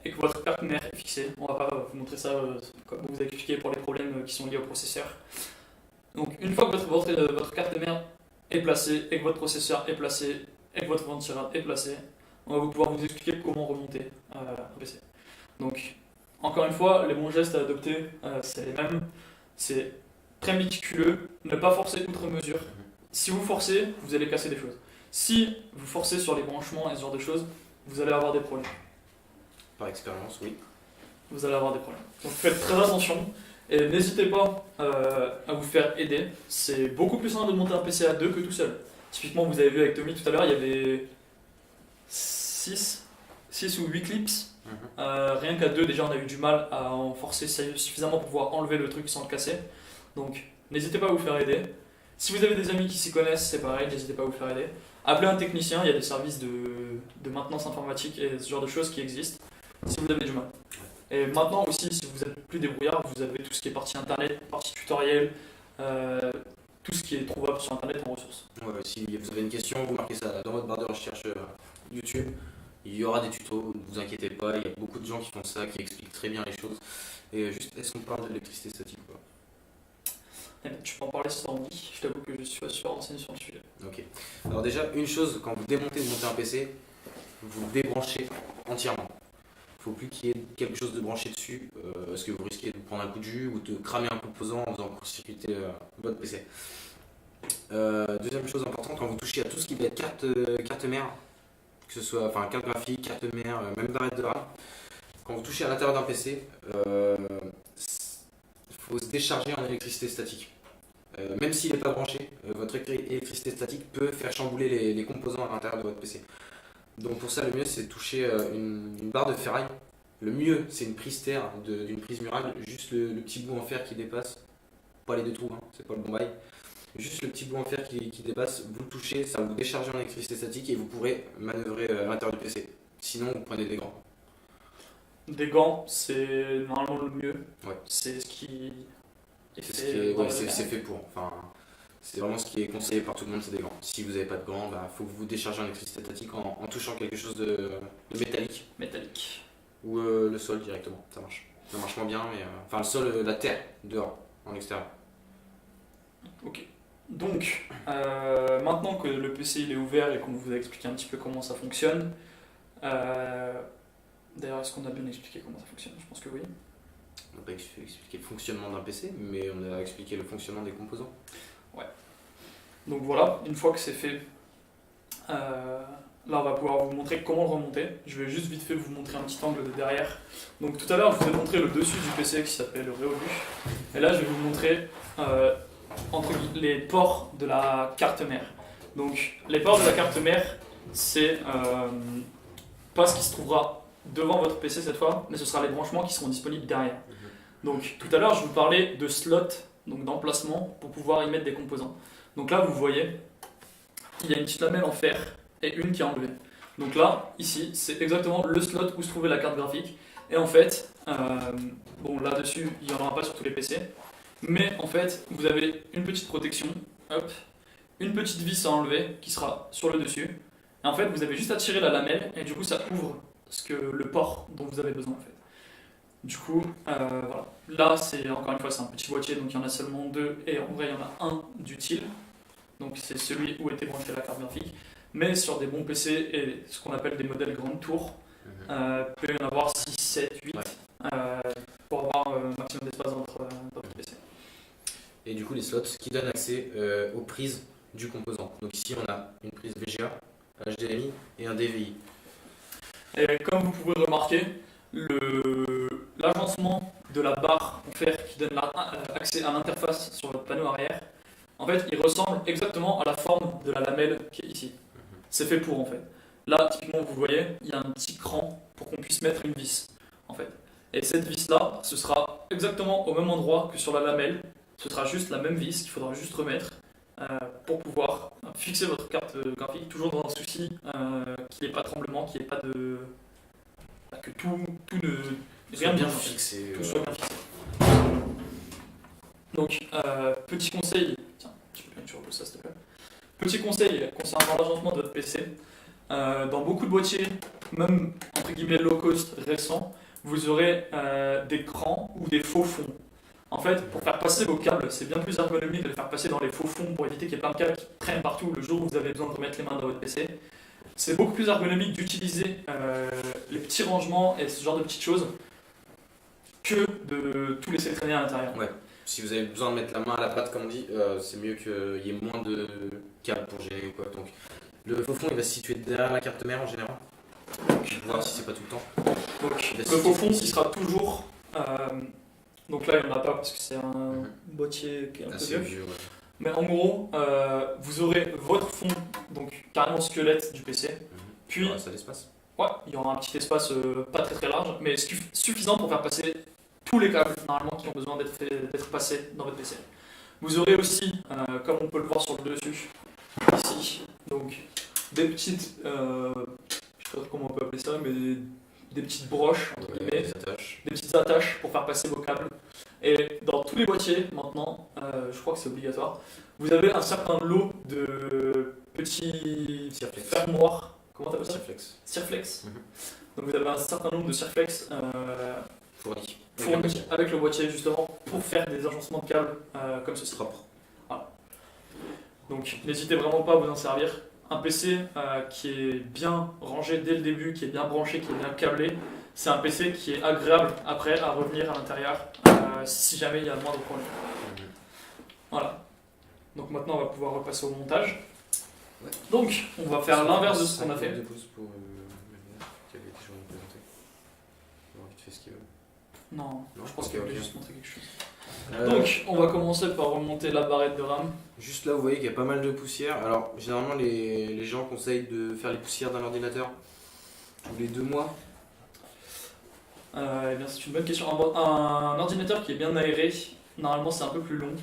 et que votre carte mère est fixée, on va pas vous montrer ça comme vous avez expliqué pour les problèmes qui sont liés au processeur. Donc une fois que votre carte mère est placée, et que votre processeur est placé, et que votre ventirail est placé, on va pouvoir vous expliquer comment remonter un PC. Donc encore une fois, les bons gestes à adopter, c'est les mêmes. C'est très méticuleux, ne pas forcer outre mesure. Si vous forcez, vous allez casser des choses. Si vous forcez sur les branchements et ce genre de choses, vous allez avoir des problèmes. Par expérience, oui. Vous allez avoir des problèmes. Donc faites très attention et n'hésitez pas à vous faire aider. C'est beaucoup plus simple de monter un PC à deux que tout seul. Typiquement, vous avez vu avec Tommy tout à l'heure, il y avait 6 ou 8 clips. Rien qu'à deux, déjà, on a eu du mal à en forcer suffisamment pour pouvoir enlever le truc sans le casser. Donc, n'hésitez pas à vous faire aider. Si vous avez des amis qui s'y connaissent, c'est pareil, n'hésitez pas à vous faire aider. Appelez un technicien, il y a des services de maintenance informatique et ce genre de choses qui existent, si vous avez du mal. Et maintenant aussi, si vous êtes plus débrouillard, vous avez tout ce qui est partie internet, partie tutoriel, tout ce qui est trouvable sur internet en ressources. Ouais, si vous avez une question, vous marquez ça dans votre barre de recherche YouTube. Il y aura des tutos, ne vous inquiétez pas, il y a beaucoup de gens qui font ça, qui expliquent très bien les choses. Et juste, est-ce qu'on parle de l'électricité statique ou pas? Eh ben, tu peux en parler si t'as envie, je t'avoue que je suis pas super renseigné sur le sujet. Ok. Alors déjà, une chose, quand vous montez un PC, vous le débranchez entièrement. Il ne faut plus qu'il y ait quelque chose de branché dessus, parce que vous risquez de prendre un coup de jus ou de cramer un composant en faisant court-circuiter votre PC. Deuxième chose importante, quand vous touchez à tout ce qui va être carte mère, que ce soit carte graphique, carte mère, même barrette de RAM, quand vous touchez à l'intérieur d'un PC, il faut se décharger en électricité statique. Même s'il n'est pas branché, votre électricité statique peut faire chambouler les composants à l'intérieur de votre PC. Donc pour ça, le mieux c'est de toucher une barre de ferraille. Le mieux c'est une prise terre d'une prise murale, juste le petit bout en fer qui dépasse, pas les deux trous, hein, c'est pas le bon bail. Juste le petit bout en fer qui dépasse, vous le touchez, ça va vous décharger en électricité statique et vous pourrez manœuvrer à l'intérieur du PC. Sinon, vous prenez des gants. Des gants, c'est normalement le mieux. Ouais. C'est ce qui est C'est fait. c'est fait pour. Enfin, c'est vraiment ce qui est conseillé par tout le monde, c'est des gants. Si vous n'avez pas de gants, il faut que vous déchargez en électricité statique en touchant quelque chose de métallique. Métallique. Ou le sol directement, ça marche. Ça marche moins bien, mais. Enfin, le sol, la terre, dehors, en extérieur. Ok. Donc, maintenant que le PC il est ouvert et qu'on vous a expliqué un petit peu comment ça fonctionne, d'ailleurs, est-ce qu'on a bien expliqué comment ça fonctionne? Je pense que oui. On n'a pas expliqué le fonctionnement d'un PC, mais on a expliqué le fonctionnement des composants. Donc voilà, une fois que c'est fait, là on va pouvoir vous montrer comment le remonter. Je vais juste vite fait vous montrer un petit angle de derrière. Donc tout à l'heure je vous ai montré le dessus du PC qui s'appelle le Réolu. Et là je vais vous montrer les ports de la carte mère. Donc les ports de la carte mère, c'est pas ce qui se trouvera devant votre PC cette fois, mais ce sera les branchements qui seront disponibles derrière. Donc tout à l'heure je vous parlais de slots, donc d'emplacement pour pouvoir y mettre des composants. Donc là vous voyez, il y a une petite lamelle en fer et une qui est enlevée. Donc là, ici, c'est exactement le slot où se trouvait la carte graphique. Et en fait, bon là-dessus, il n'y en aura pas sur tous les PC, mais en fait, vous avez une petite protection, hop, une petite vis à enlever qui sera sur le dessus. Et en fait, vous avez juste à tirer la lamelle et du coup, ça ouvre le port dont vous avez besoin en fait. Du coup, voilà. Là, c'est encore une fois, c'est un petit boîtier, donc il y en a seulement deux, et en vrai, il y en a un d'utile. Donc c'est celui où était branchée la carte graphique. Mais sur des bons PC et ce qu'on appelle des modèles grande tour, peut y en avoir 6, 7, 8 pour avoir un maximum d'espace dans votre PC. Et du coup, les slots qui donnent accès aux prises du composant. Donc ici, on a une prise VGA, un HDMI et un DVI. Et comme vous pouvez le remarquer, l'agencement de la barre en fer qui donne accès à l'interface sur votre panneau arrière, en fait, il ressemble exactement à la forme de la lamelle qui est ici. C'est fait pour en fait. Là, typiquement, vous voyez, il y a un petit cran pour qu'on puisse mettre une vis en fait. Et cette vis-là, ce sera exactement au même endroit que sur la lamelle. Ce sera juste la même vis qu'il faudra juste remettre pour pouvoir fixer votre carte graphique, toujours dans un souci qu'il n'y ait pas de tremblement, qu'il n'y ait pas de. Que tout ne. Rien bien bien fixé. tout soit bien fixé. Donc, petit conseil. Tiens, tu peux bien que tu reposes ça s'il te plaît. Petit conseil concernant l'agencement de votre PC. Dans beaucoup de boîtiers, même entre guillemets low cost récents, vous aurez des crans ou des faux fonds. En fait, pour faire passer vos câbles, c'est bien plus ergonomique de les faire passer dans les faux fonds pour éviter qu'il y ait plein de câbles qui traînent partout le jour où vous avez besoin de remettre les mains dans votre PC. C'est beaucoup plus ergonomique d'utiliser les petits rangements et ce genre de petites choses que de tout laisser traîner à l'intérieur. Ouais. Si vous avez besoin de mettre la main à la pâte, comme on dit, c'est mieux qu'il y ait moins de câbles pour gérer ou quoi. Donc, le faux fond, il va se situer derrière la carte mère en général. Voir si c'est pas tout le temps. Donc, le faux fond qui sera toujours. Donc là, il n'y en a pas parce que c'est un boîtier qui est un peu vieux. Vieux, ouais. Mais en gros, vous aurez votre fond, donc carrément squelette du PC. Puis, ça l'espace. ouais, il y aura un petit espace pas très très large, mais suffisant pour faire passer tous les câbles normalement qui ont besoin d'être passés dans votre PC. Vous aurez aussi, comme on peut le voir sur le dessus, ici, donc des petites, je sais pas comment on peut appeler ça, mais des petites broches, entre guillemets, des petites attaches pour faire passer vos câbles. Et dans tous les boîtiers, maintenant, je crois que c'est obligatoire, vous avez un certain lot de petits fermoirs. Comment t'appelles ça? Cirflex. Cirflex. Donc vous avez un certain nombre de Cirflex Fourni avec le boîtier justement pour faire des agencements de câbles comme ceci. Propre. Voilà. Donc n'hésitez vraiment pas à vous en servir. Un PC qui est bien rangé dès le début, qui est bien branché, qui est bien câblé, c'est un PC qui est agréable après à revenir à l'intérieur si jamais il y a le moindre problème. Voilà. Donc maintenant on va pouvoir repasser au montage. Ouais. Donc on va faire l'inverse de ce qu'on a fait. Pour qui avait été toujours présenté. On va vite fait ce qu'il veut. Non, je pense qu'il voulait juste montrer quelque chose. Donc, on va commencer par remonter la barrette de RAM. Juste là, vous voyez qu'il y a pas mal de poussière. Alors, généralement, les gens conseillent de faire les poussières d'un ordinateur tous les 2 mois. Eh bien, c'est une bonne question. Un ordinateur qui est bien aéré, normalement, c'est un peu plus long.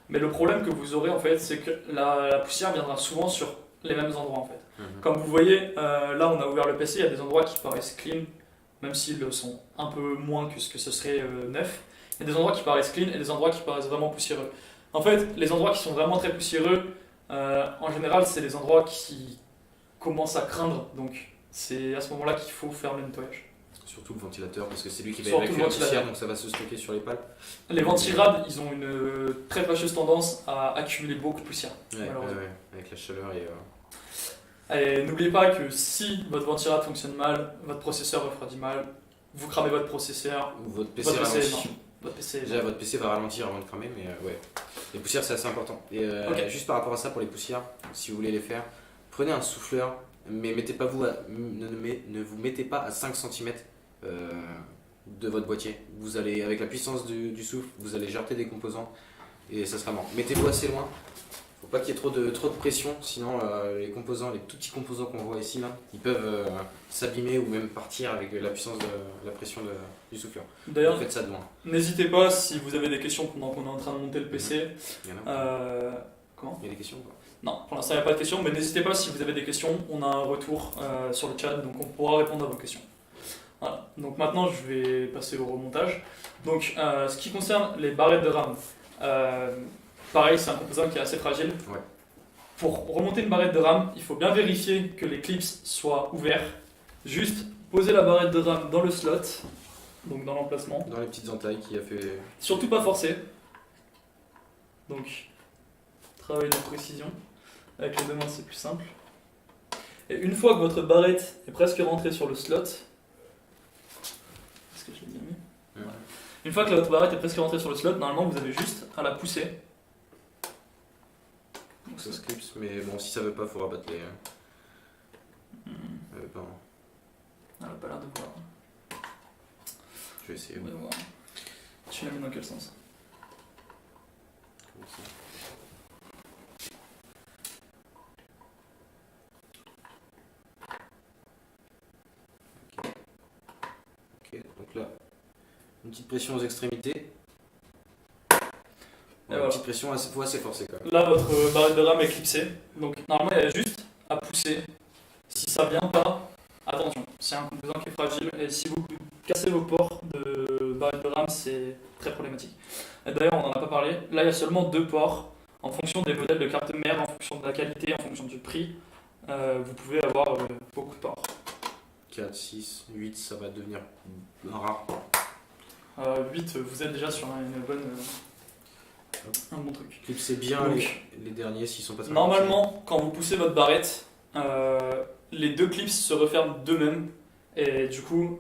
Mais le problème que vous aurez, en fait, c'est que la poussière viendra souvent sur les mêmes endroits, en fait. Comme vous voyez, là, on a ouvert le PC, il y a des endroits qui paraissent clean, même s'ils le sont un peu moins que ce que ce serait neuf. Il y a des endroits qui paraissent clean et des endroits qui paraissent vraiment poussiéreux. En fait, les endroits qui sont vraiment très poussiéreux, en général, c'est les endroits qui commencent à craindre. Donc, c'est à ce moment-là qu'il faut faire le nettoyage. Surtout le ventilateur, parce que c'est lui qui va Surtout évacuer la poussière, donc ça va se stocker sur les pales. Les ventirades, ils ont une très fâcheuse tendance à accumuler beaucoup de poussière. Ouais, avec la chaleur et... Et n'oubliez pas que si votre ventirade fonctionne mal, votre processeur refroidit mal, vous cramez votre processeur, ou votre PC votre PC, ralentit. non. Votre PC, Déjà, votre PC va ralentir avant de cramer, mais ouais. Les poussières, c'est assez important. Et juste par rapport à ça, pour les poussières, si vous voulez les faire, prenez un souffleur, mais mettez pas ne vous mettez pas à 5 cm de votre boîtier. Vous allez, avec la puissance du souffle, vous allez jarter des composants et ça sera mort. Mettez-vous assez loin. Faut pas qu'il y ait trop de pression, sinon les composants, les tout petits composants qu'on voit ici, là, ils peuvent s'abîmer ou même partir avec la puissance de la pression du souffleur. D'ailleurs, Faites ça de loin. n'hésitez pas si vous avez des questions pendant qu'on est en train de monter le PC. Il y en a Comment? Il y a des questions ou pas? Non, pour l'instant il n'y a pas de questions, mais n'hésitez pas si vous avez des questions. On a un retour sur le chat, donc on pourra répondre à vos questions. Voilà. Donc maintenant je vais passer au remontage. Donc ce qui concerne les barrettes de RAM, pareil, c'est un composant qui est assez fragile. Ouais. Pour remonter une barrette de RAM, il faut bien vérifier que les clips soient ouverts. Juste poser la barrette de RAM dans le slot, donc dans l'emplacement. Dans les petites entailles qui a fait. Surtout pas forcer. Donc, travail de précision. Avec les deux mains, c'est plus simple. Et une fois que votre barrette est presque rentrée sur le slot, est-ce que je l'ai bien mis? Ouais. Une fois que votre barrette est presque rentrée sur le slot, normalement vous avez juste à la pousser. Donc ça se clipse, mais bon, si ça veut pas, faut rabattre les. Pardon. Elle a pas l'air de voir. Je vais essayer. On va voir. Tu l'as mis dans quel sens? Comme ça. Ok, donc là, une petite pression aux extrémités. Ouais, voilà. Une petite pression, faut assez forcer quand même. Là, votre barrette de RAM est clipsée. Donc, normalement, il y a juste à pousser. Si ça vient pas, attention, c'est un composant qui est fragile. Et si vous cassez vos ports de barrette de RAM, c'est très problématique. Et d'ailleurs, on n'en a pas parlé. Là, il y a seulement 2 ports. En fonction des modèles de carte mère, en fonction de la qualité, en fonction du prix, vous pouvez avoir beaucoup de ports. 4, 6, 8, ça va devenir rare. 8, vous êtes déjà sur une bonne, un bon truc. Clipsez bien Donc, les derniers s'ils sont pas très normalement, quand vous poussez votre barrette, les 2 clips se referment d'eux-mêmes et du coup,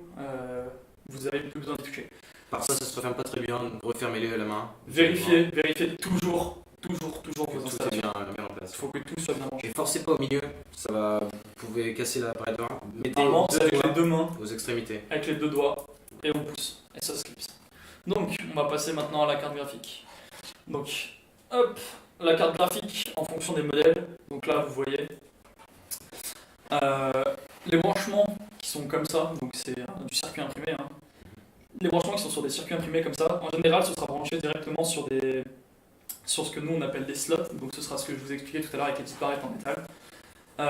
vous n'avez plus besoin de toucher. Par ça se referme pas très bien, donc refermez-les à la main. Vérifiez toujours Que vos tout est installations. bien en place. Il faut que tout soit bien branché. Et forcez pas au milieu, ça va, vous pouvez casser la barrette de RAM. Mettez Normalement, c'est deux avec les doigts 2 mains, aux extrémités. avec les 2 doigts, et on pousse. Et ça se clipse. Donc, on va passer maintenant à la carte graphique. Donc, hop, la carte graphique en fonction des modèles. Donc là, vous voyez les branchements qui sont comme ça. Donc, c'est du circuit imprimé. Hein. Les branchements qui sont sur des circuits imprimés comme ça, en général, ce sera branché directement sur ce que nous on appelle des slots. Donc, ce sera ce que je vous expliquais tout à l'heure avec les petites barrettes en métal.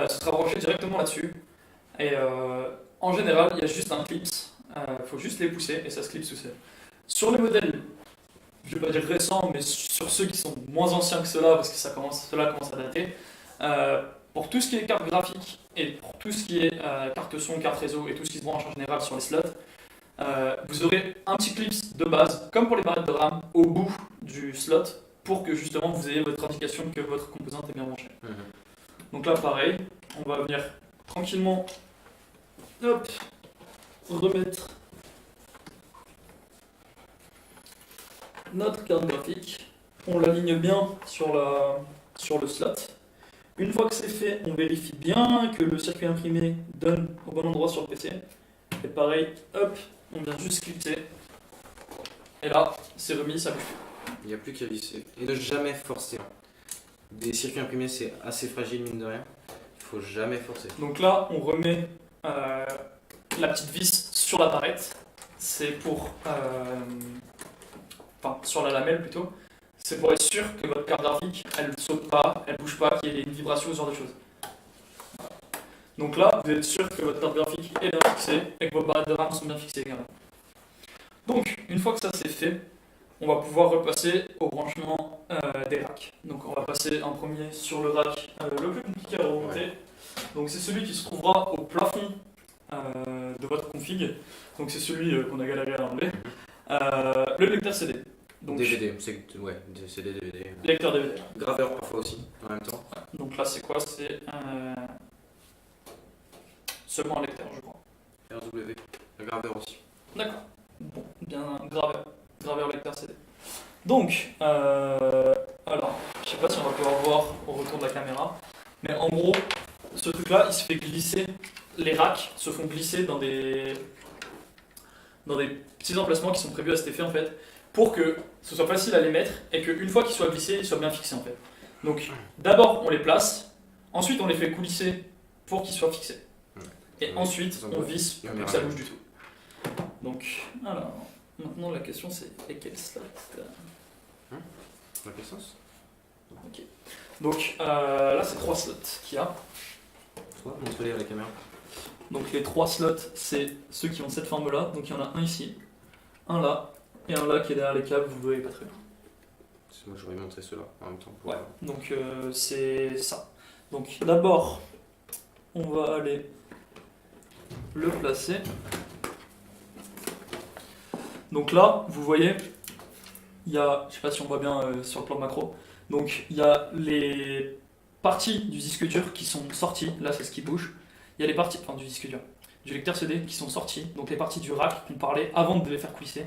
Ce sera branché directement là-dessus. Et en général, il y a juste un clips. Il faut juste les pousser et ça se clipse tout seul. Sur les modèles, je ne vais pas dire récents, mais sur ceux qui sont moins anciens que ceux-là, parce que ceux-là commencent à dater, pour tout ce qui est carte graphique et pour tout ce qui est carte son, carte réseau et tout ce qui se branche en général sur les slots, vous aurez un petit clips de base, comme pour les barrettes de RAM, au bout du slot, pour que justement vous ayez votre indication que votre composante est bien branchée. Donc là, pareil, on va venir tranquillement, hop, remettre notre carte graphique. On l'aligne bien sur le slot. Une fois que c'est fait, on vérifie bien que le circuit imprimé donne au bon endroit sur le PC. Et pareil, hop, on vient juste clipser. Et là, c'est remis, ça bouge. Il n'y a plus qu'à visser. Et ne jamais forcer. Des circuits imprimés, c'est assez fragile, mine de rien. Il faut jamais forcer. Donc là, on remet la petite vis sur la barrette. C'est pour... enfin, sur la lamelle plutôt. C'est pour être sûr que votre carte graphique, elle ne saute pas, elle ne bouge pas, qu'il y ait une vibration, ce genre de choses. Voilà. Donc là, vous êtes sûr que votre carte graphique est bien fixée et que vos barrettes de RAM sont bien fixées également. Donc, une fois que ça c'est fait, on va pouvoir repasser au branchement des racks. Donc on va passer en premier sur le rack le plus compliqué à remonter. Ouais. Donc c'est celui qui se trouvera au plafond de votre config. Donc c'est celui qu'on a galéré à enlever. Le lecteur CD. Donc, DVD, c'est CD, DVD. lecteur DVD. Graveur parfois aussi, en même temps. Donc là c'est quoi? C'est seulement un lecteur, je crois. RW, le graveur aussi. D'accord. Bon, bien graveur lecteur CD. Donc, alors, je sais pas si on va pouvoir voir au retour de la caméra, mais en gros, ce truc-là, il se fait glisser, les racks se font glisser dans des petits emplacements qui sont prévus à cet effet en fait, pour que ce soit facile à les mettre et qu'une fois qu'ils soient glissés, ils soient bien fixés en fait. Donc d'abord on les place, ensuite on les fait coulisser pour qu'ils soient fixés. Et ensuite on visse pour que ça bouge du tout. Donc alors, maintenant la question c'est lesquels slots Dans quel sens? Ok. Donc là c'est 3 slots qu'il y a. Toi, montre-les à la caméra. Donc les 3 slots c'est ceux qui ont cette forme là. Donc il y en a un ici, un là et un là qui est derrière les câbles, vous ne voyez pas très bien. Moi j'aurais montré ceux-là en même temps. Ouais, donc c'est ça. Donc d'abord on va aller le placer. Donc là, vous voyez, il y a, je sais pas si on voit bien sur le plan macro, donc il y a les parties du disque dur qui sont sorties, là c'est ce qui bouge, il y a les parties, enfin du disque dur, du lecteur CD qui sont sorties, donc les parties du rack qu'on parlait avant de les faire coulisser,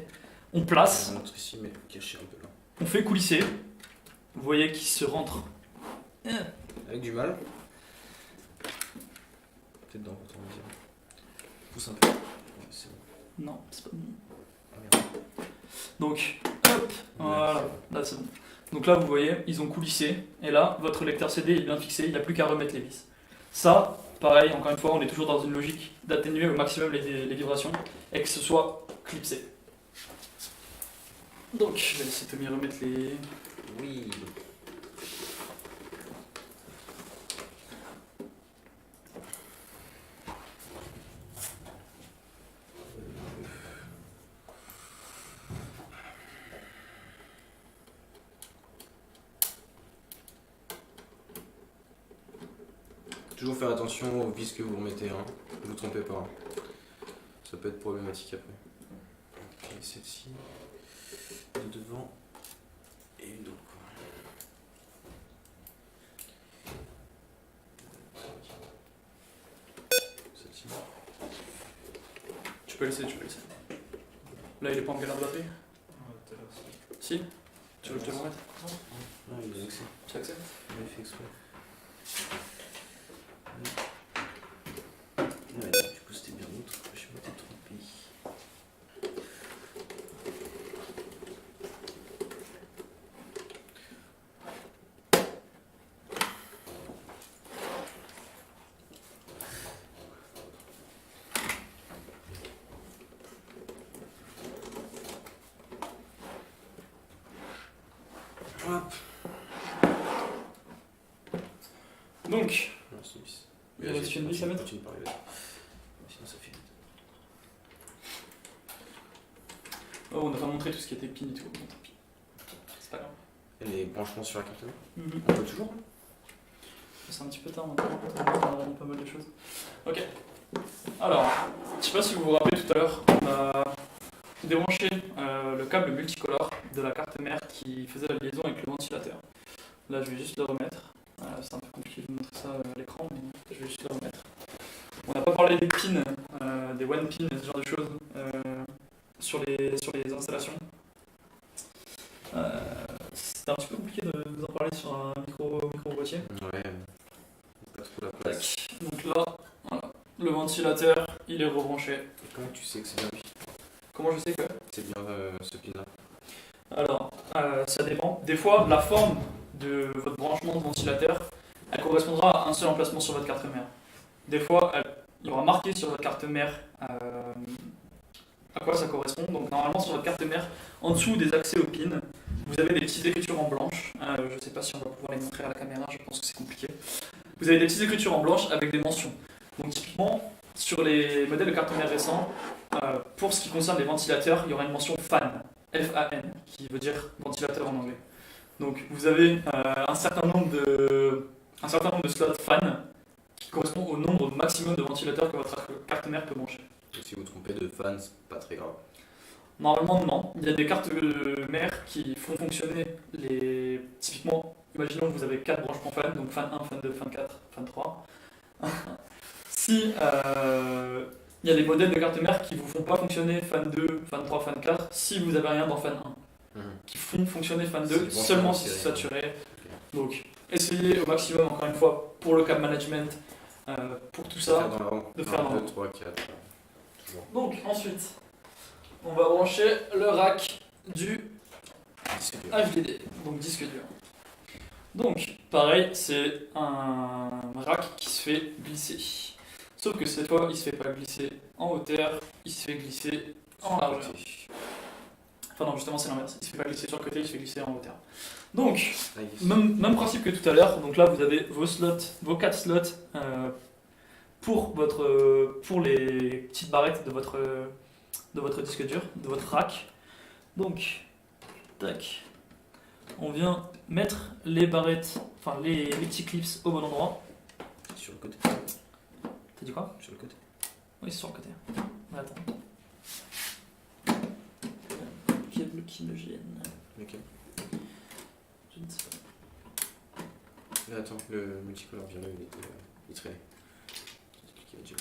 on place, Je montre ici mais caché un peu là. on fait coulisser, vous voyez qu'ils se rentrent Avec du mal. Peut-être dans votre dire. Pousse un peu. Ouais, c'est bon. non, c'est pas bon. Ah, merde. Donc, hop, voilà, là c'est bon. Donc là, vous voyez, ils ont coulissé, et là, votre lecteur CD est bien fixé, il n'y a plus qu'à remettre les vis. Ça, pareil, encore une fois, on est toujours dans une logique d'atténuer au maximum les vibrations, et que ce soit clipsé. Donc, je vais laisser Tommy remettre les... Oui. Toujours faire attention aux vis que vous remettez, hein. Ne vous trompez pas. Hein. Ça peut être problématique après. Ok, celle-ci, de devant et une autre. Celle-ci. Tu peux laisser. Là, il est pas en galère de la paix. Si. Tu veux que je te le remette? Non, il a accès. Tu acceptes? Il a fait exprès. Ouais, du coup c'était bien l'autre, je m'étais trompé. Hop. Donc, Non, c'est une vis. il reste une vis à mettre? Continue par les lettres. Sinon ça fait vite. oh, on n'a pas montré tout ce qui était pin et tout. Bon, tant pis. C'est pas grave. Et les branchements sur la carte mère Mhm. on peut toujours. C'est un petit peu tard maintenant, on a dit pas mal de choses. Ok. Alors, je sais pas si vous vous rappelez tout à l'heure, on a débranché le câble multicolore de la carte mère qui faisait la liaison avec le ventilateur. Là, je vais juste le remettre. C'est un peu compliqué de vous montrer ça à l'écran, mais je vais juste le remettre. On n'a pas parlé des pins, des one pins, ce genre de choses sur les installations. C'était un petit peu compliqué de vous en parler sur un micro boîtier. Ouais, pas trop la place. Tac. Donc là, voilà. Le ventilateur, il est rebranché. Et comment tu sais que c'est bien lui? Comment je sais que? C'est bien ce pin là. Alors, ça dépend. Des fois, la forme de votre branchement de ventilateur, elle correspondra à un seul emplacement sur votre carte mère. Des fois, il y aura marqué sur votre carte mère à quoi ça correspond. Donc normalement, sur votre carte mère, en dessous des accès au pin, vous avez des petites écritures en blanche. Je ne sais pas si on va pouvoir les montrer à la caméra, je pense que c'est compliqué. Vous avez des petites écritures en blanche avec des mentions. Donc typiquement, sur les modèles de carte mère récents, pour ce qui concerne les ventilateurs, il y aura une mention FAN, F-A-N, qui veut dire ventilateur en anglais. Donc vous avez un certain nombre de slots FAN qui correspond au nombre maximum de ventilateurs que votre carte mère peut brancher. Et si vous vous trompez de fan, c'est pas très grave. Normalement non, il y a des cartes mères qui font fonctionner les... Typiquement, imaginons que vous avez 4 branchements FAN, donc FAN 1, FAN 2, FAN 4, FAN 3. Si il y a des modèles de cartes mères qui ne vous font pas fonctionner FAN 2, FAN 3, FAN 4, si vous n'avez rien dans FAN 1, qui font fonctionner FAN 2 seulement si c'est saturé. Donc essayez au maximum, encore une fois, pour le câble management, pour tout De ça. faire dans le rang. de faire dans le 2, 3, 4. Toujours. Donc ensuite, on va brancher le rack du C'est dur. HDD, donc disque dur. Donc pareil, c'est un rack qui se fait glisser. Sauf que cette fois, il se fait pas glisser en hauteur, il se fait glisser en largeur. Enfin non, justement c'est l'inverse, il se fait pas glisser sur le côté, il se fait glisser en hauteur. Donc, Nice. même principe que tout à l'heure, donc là vous avez vos slots, vos 4 slots pour les petites barrettes de votre disque dur, de votre rack. Donc, tac, on vient mettre les barrettes, enfin les petits clips au bon endroit. Sur le côté. T'as dit quoi? Sur le côté. Oui, c'est sur le côté. Ouais, attends. Câble qui me gêne. Ok. Je ne sais pas. Là, attends, le multicolore violet, il traînait. C'est qui va dire.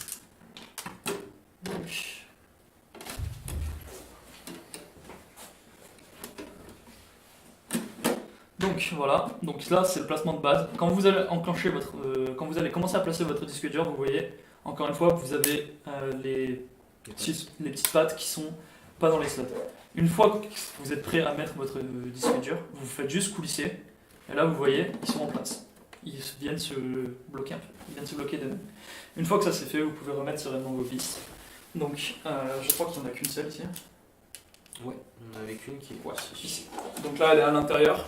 Donc, voilà, donc là c'est le placement de base. Quand vous allez enclencher quand vous allez commencer à placer votre disque dur, vous voyez, encore une fois, vous avez les petites pattes qui sont pas dans les slots. Une fois que vous êtes prêt à mettre votre disque dur, vous faites juste coulisser, et là vous voyez, ils sont en place. Ils viennent se bloquer, ils viennent se bloquer de nous. Une fois que ça c'est fait, vous pouvez remettre sereinement vos vis. Donc, je crois qu'il n'y en a qu'une seule ici. Ouais, on en avait qu'une qui est Ouais, ici. Donc là, elle est à l'intérieur.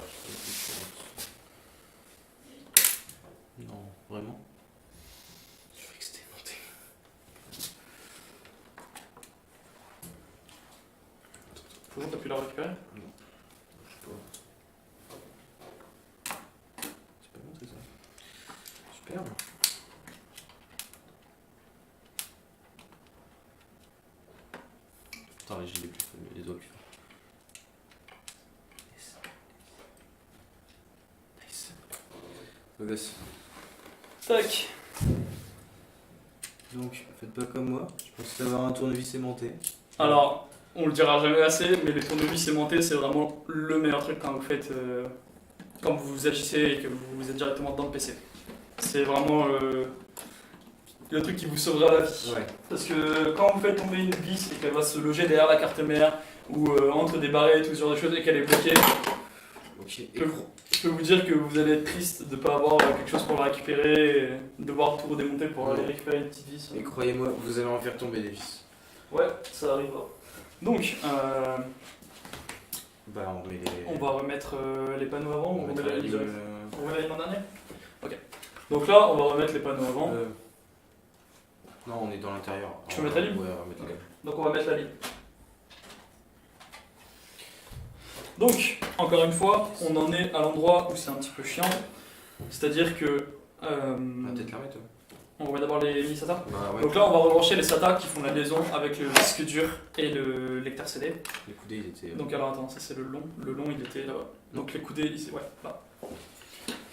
Non, vraiment. Je croyais que c'était monté. Toujours, t'as pu la récupérer? Je sais pas. C'est pas monté ça. Super. Attends, les gilets plus fins, les doigts plus fins. Nice. Beau gosse. Tac. Donc, faites pas comme moi. Je pense d'avoir un tournevis aimanté. Alors, on le dira jamais assez, mais les tournevis aimantés, c'est vraiment le meilleur truc quand vous faites, quand vous agissez et que vous êtes directement dans le PC. C'est vraiment le truc qui vous sauvera la vie. Ouais. Parce que quand vous faites tomber une vis et qu'elle va se loger derrière la carte mère ou entre des barrettes ou ce genre de choses et qu'elle est bloquée, Ok. je peux vous dire que vous allez être triste de ne pas avoir quelque chose pour la récupérer et devoir tout redémonter pour aller récupérer une petite vis. Et croyez-moi, vous allez en faire tomber des vis. Ouais, ça arrivera. Donc, Bah, on met les. on va remettre les panneaux avant ou on remet la ligne le- On remet la ligne en dernier. Ok. Donc là, on va remettre les panneaux avant. Non, on est dans l'intérieur. Tu veux mettre la ligne? Ouais, on va mettre la ligne. Donc on va mettre la ligne. Donc, encore une fois, on en est à l'endroit où c'est un petit peu chiant. C'est-à-dire que... On va peut-être la remettre. on remet d'abord les mini SATA. Bah, ouais. Donc là, on va rebrancher les SATA qui font la liaison avec le disque dur et le lecteur CD. Les coudées, ils étaient. Donc alors attends, ça c'est le long. Le long, il était là-bas. Donc les coudées, ici, ouais, là.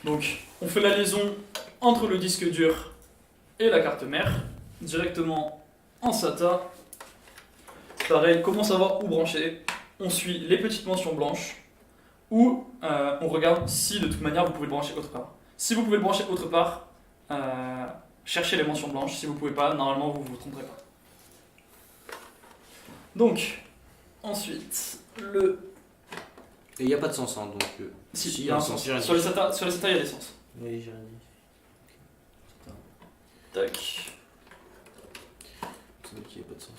Donc, on fait la liaison entre le disque dur et la carte mère, directement en SATA. Pareil, comment savoir où brancher? On suit les petites mentions blanches ou on regarde si de toute manière vous pouvez le brancher autre part. Si vous pouvez le brancher autre part, cherchez les mentions blanches. Si vous pouvez pas, normalement vous vous tromperez pas. Donc, ensuite, Et il n'y a pas de sens, hein, donc. Si, Si, il y a un un sens. sens, j'ai rien Sur les dit. SATA, il y a des sens. Oui, j'ai rien dit. Tac. C'est vrai qu'il n'y a pas de sens.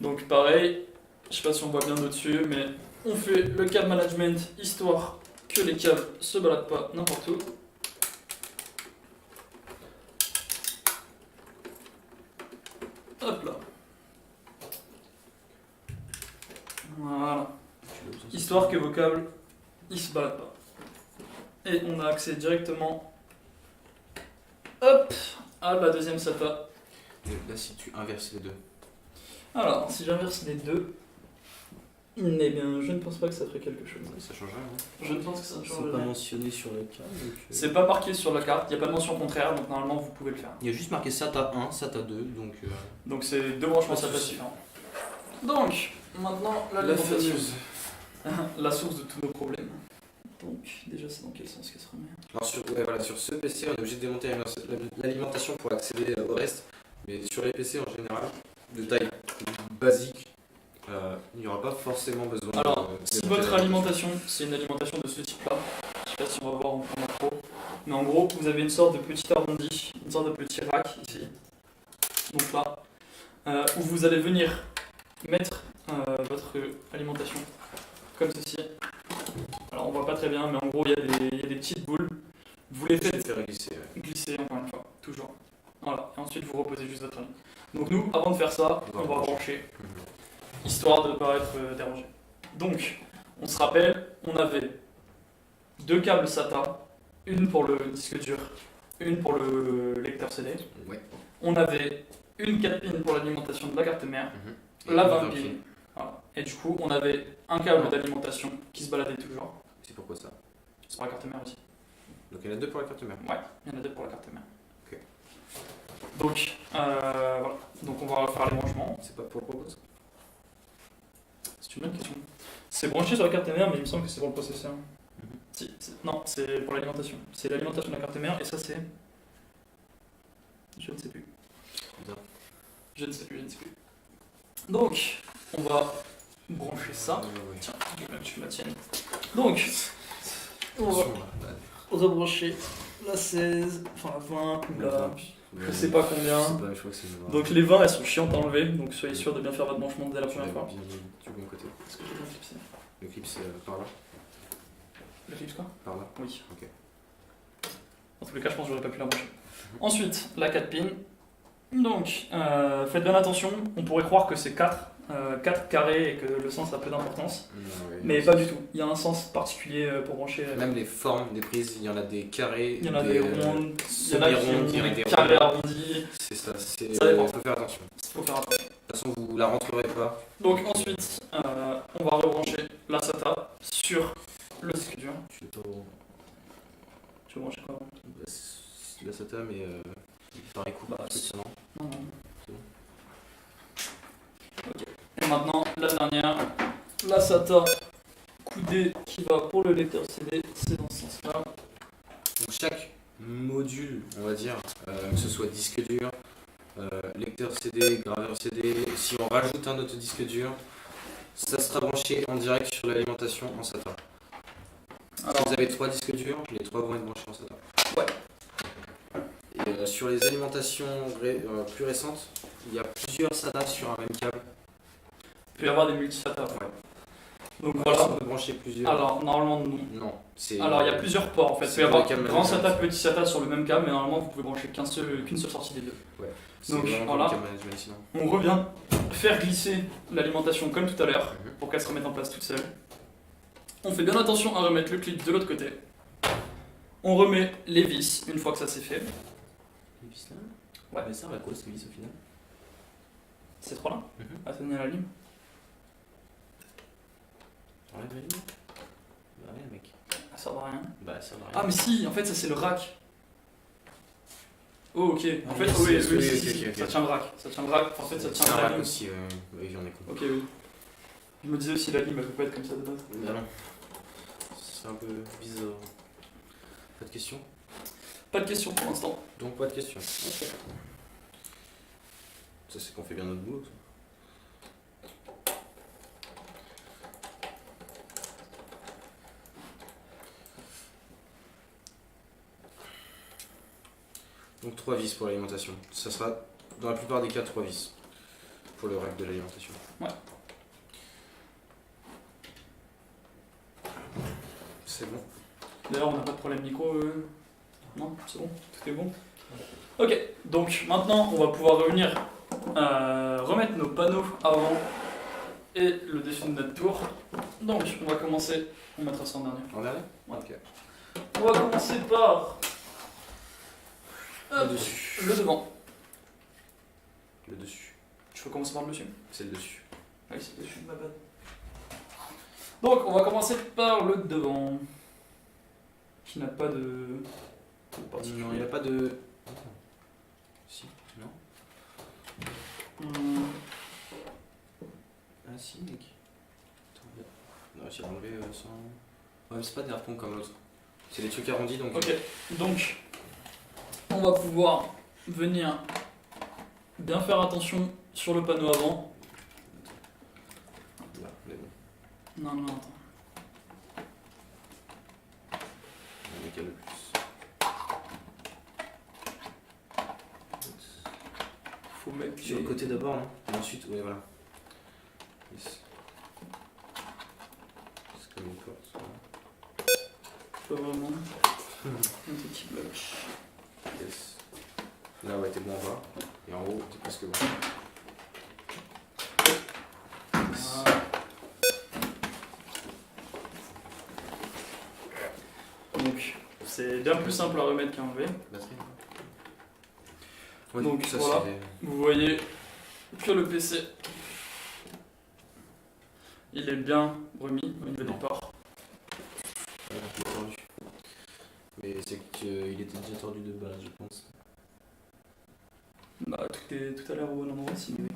Donc pareil, je sais pas si on voit bien au-dessus, mais on fait le câble management histoire que les câbles se baladent pas n'importe où. Hop là. Voilà. Histoire que vos câbles, ils se baladent pas. Et on a accès directement, hop, à la deuxième SATA. Là, si tu inverses les deux. Alors, si j'inverse les deux, eh bien, je ne pense pas que ça ferait quelque chose. Ça change rien, hein. Je ne pense que ça ne change C'est pas rien. mentionné sur la carte. Donc, C'est pas marqué sur la carte, il n'y a pas de mention contraire, donc normalement vous pouvez le faire. Il y a juste marqué SATA 1, SATA 2, donc. Donc c'est deux branchements Pas de SATA souci. différents. Donc, maintenant l'alimentation. fameuse. La source de tous nos problèmes. Donc, déjà, c'est dans quel sens qu'elle se remet? Alors sur ce PC, on est obligé de démonter l'alimentation pour accéder au reste. Mais sur les PC en général, de taille basique, il n'y aura pas forcément besoin Alors, de si démonter votre alimentation, c'est une alimentation de ce type-là, je sais pas si on va voir en macro, mais en gros, vous avez une sorte de petit arrondi, une sorte de petit rack ici, donc là, où vous allez venir mettre votre alimentation, comme ceci. Alors, on voit pas très bien, mais en gros, il y a des petites boules. Vous les Je vais faites faire glisser. glisser encore une fois, toujours. Voilà, et ensuite vous reposez juste votre ligne. Donc nous, avant de faire ça, on va brancher, histoire de ne pas être dérangé. Donc, on se rappelle, on avait deux câbles SATA, une pour le disque dur, une pour le lecteur CD. Ouais. On avait une 4 pins pour l'alimentation de la carte mère, Et la une 20 pins. Voilà. Et du coup, on avait un câble d'alimentation qui se baladait toujours. C'est pourquoi ça? C'est pour la carte mère aussi. Donc il y en a deux pour la carte mère. Ouais, il y en a deux pour la carte mère. Ok. Donc, voilà. Donc on va faire les branchements. C'est pas pour le propose? C'est une bonne question. C'est branché sur la carte mère, mais il me semble que c'est pour le processeur. Non, c'est pour l'alimentation. C'est l'alimentation de la carte mère, et ça c'est... Je ne sais plus. Bizarre. Je ne sais plus. Donc, on va brancher ça. Ouais. Tiens, je vais tu la tienne. Donc, on va, Attention, là. on va brancher la 16, enfin la 20, ou la... Je sais pas. pas combien. Je crois que c'est le Donc les 20 elles sont chiantes à enlever, donc soyez sûr de bien faire votre branchement dès la première fois. bien mis du bon côté. Est-ce que j'ai bien clipsé? Le clip c'est par là. Le clips quoi? Par là. Oui. Ok. Dans tous les cas, je pense que j'aurais pas pu la brancher. Ensuite, la 4 pins. Donc, faites bien attention, on pourrait croire que c'est 4 carrés et que le sens a peu d'importance, mais pas du tout. Il y a un sens particulier pour brancher. Même les formes des prises, il y en a des carrés, Il y en a des rondes, il y en a qui semi-rondes, il y en a ont des des carrés rondes. arrondis. C'est ça, c'est. Ça dépend. Il faut faire attention. Il faut faire attention. De toute façon, vous la rentrerez pas. Donc ensuite, on va rebrancher la SATA sur le disque dur. Je suis trop. Tu veux brancher quoi? C'est la SATA, mais il paraît court. Bah, Ça, non. Non, non. C'est bon. Ok. Et maintenant, la dernière, la SATA coudée qui va pour le lecteur CD, c'est dans ce sens-là. Donc chaque module, on va dire, que ce soit disque dur, lecteur CD, graveur CD, si on rajoute un autre disque dur, ça sera branché en direct sur l'alimentation en SATA. Alors, Si vous avez 3 disques durs, les 3 vont être branchés en SATA. Ouais. Et sur les alimentations plus récentes, il y a plusieurs SATA sur un même câble. il peut y avoir des multi-SATA. Ouais. Donc Voilà, voilà. on peut brancher plusieurs. Alors, normalement, non. Non, c'est. Alors, il y a plusieurs ports en fait. Il c'est peut y avoir pour les câbles grand management. SATA, petit SATA sur le même câble, mais normalement, vous pouvez brancher qu'une seule sortie des deux. Ouais. C'est Donc, vraiment voilà. pour le câble management, sinon. On revient faire glisser l'alimentation comme tout à l'heure Mhm. pour qu'elle se remette en place toute seule. On fait bien attention à remettre le clip de l'autre côté. On remet les vis une fois que ça c'est fait. Les vis là. Ouais. Mais ça va quoi ces vis au final? Ces trois là Mhm. à tenir la ligne. Enlève la ligne. Bah rien mec. Ça sert à rien. Bah ça va rien. Ah mais si, en fait ça c'est le rack. Oh ok, en fait oui, oui, c'est- oui, oui, si, ok, si, ok. ça tient le rack. Ça tient le rack, en fait ça tient C'est un la rack ligne. aussi, oui j'en ai compris. Ok oui. Je me disais aussi la ligne elle peut pas être comme ça de base. Bah non. C'est un peu bizarre. Pas de questions? Pas de questions pour l'instant. Donc pas de questions. Ça c'est qu'on fait bien notre boulot. Ça. Donc 3 vis pour l'alimentation. Ça sera dans la plupart des cas 3 vis pour le rack de l'alimentation. Ouais. C'est bon. D'ailleurs on n'a pas de problème micro. Non, c'est bon, tout est bon. Ok, donc maintenant on va pouvoir revenir remettre nos panneaux avant et le dessus de notre tour. Donc on va commencer, on mettra ça en dernier. En dernier? Ouais. Ok. On va commencer par Le dessus. le devant. Le dessus. Je peux commencer par le dessus. C'est le dessus. Ah oui, c'est le dessus, ma bad. Donc on va commencer par le devant. Qui n'a pas de particulier. Non, il n'y a pas de. Si, non? Ah si mec. Attends, on a réussi à l'enlever sans. Ouais, mais c'est pas des harpons comme l'autre. C'est des trucs arrondis donc. Ok, donc on va pouvoir venir bien faire attention sur le panneau avant. Là, mais bon. Non, non, attends. On décale le plus. Faut mettre Sur le côté d'abord, non? Et ensuite, ouais, voilà. Yes. C'est comme une porte. Pas vraiment. Un petit bloc. Yes. Là, ouais, t'es bon en bas. Et en haut, t'es presque bon. Yes. Voilà. Donc c'est bien plus simple à remettre qu'à enlever. Batterie. Ouais, Donc, ça voilà. c'est. Vous voyez que le PC il est bien remis au niveau des Non. ports. Ouais, je l'ai tordu. Mais c'est qu'il était déjà tordu de base, je pense. Bah tout à l'heure au bon endroit si. Idée.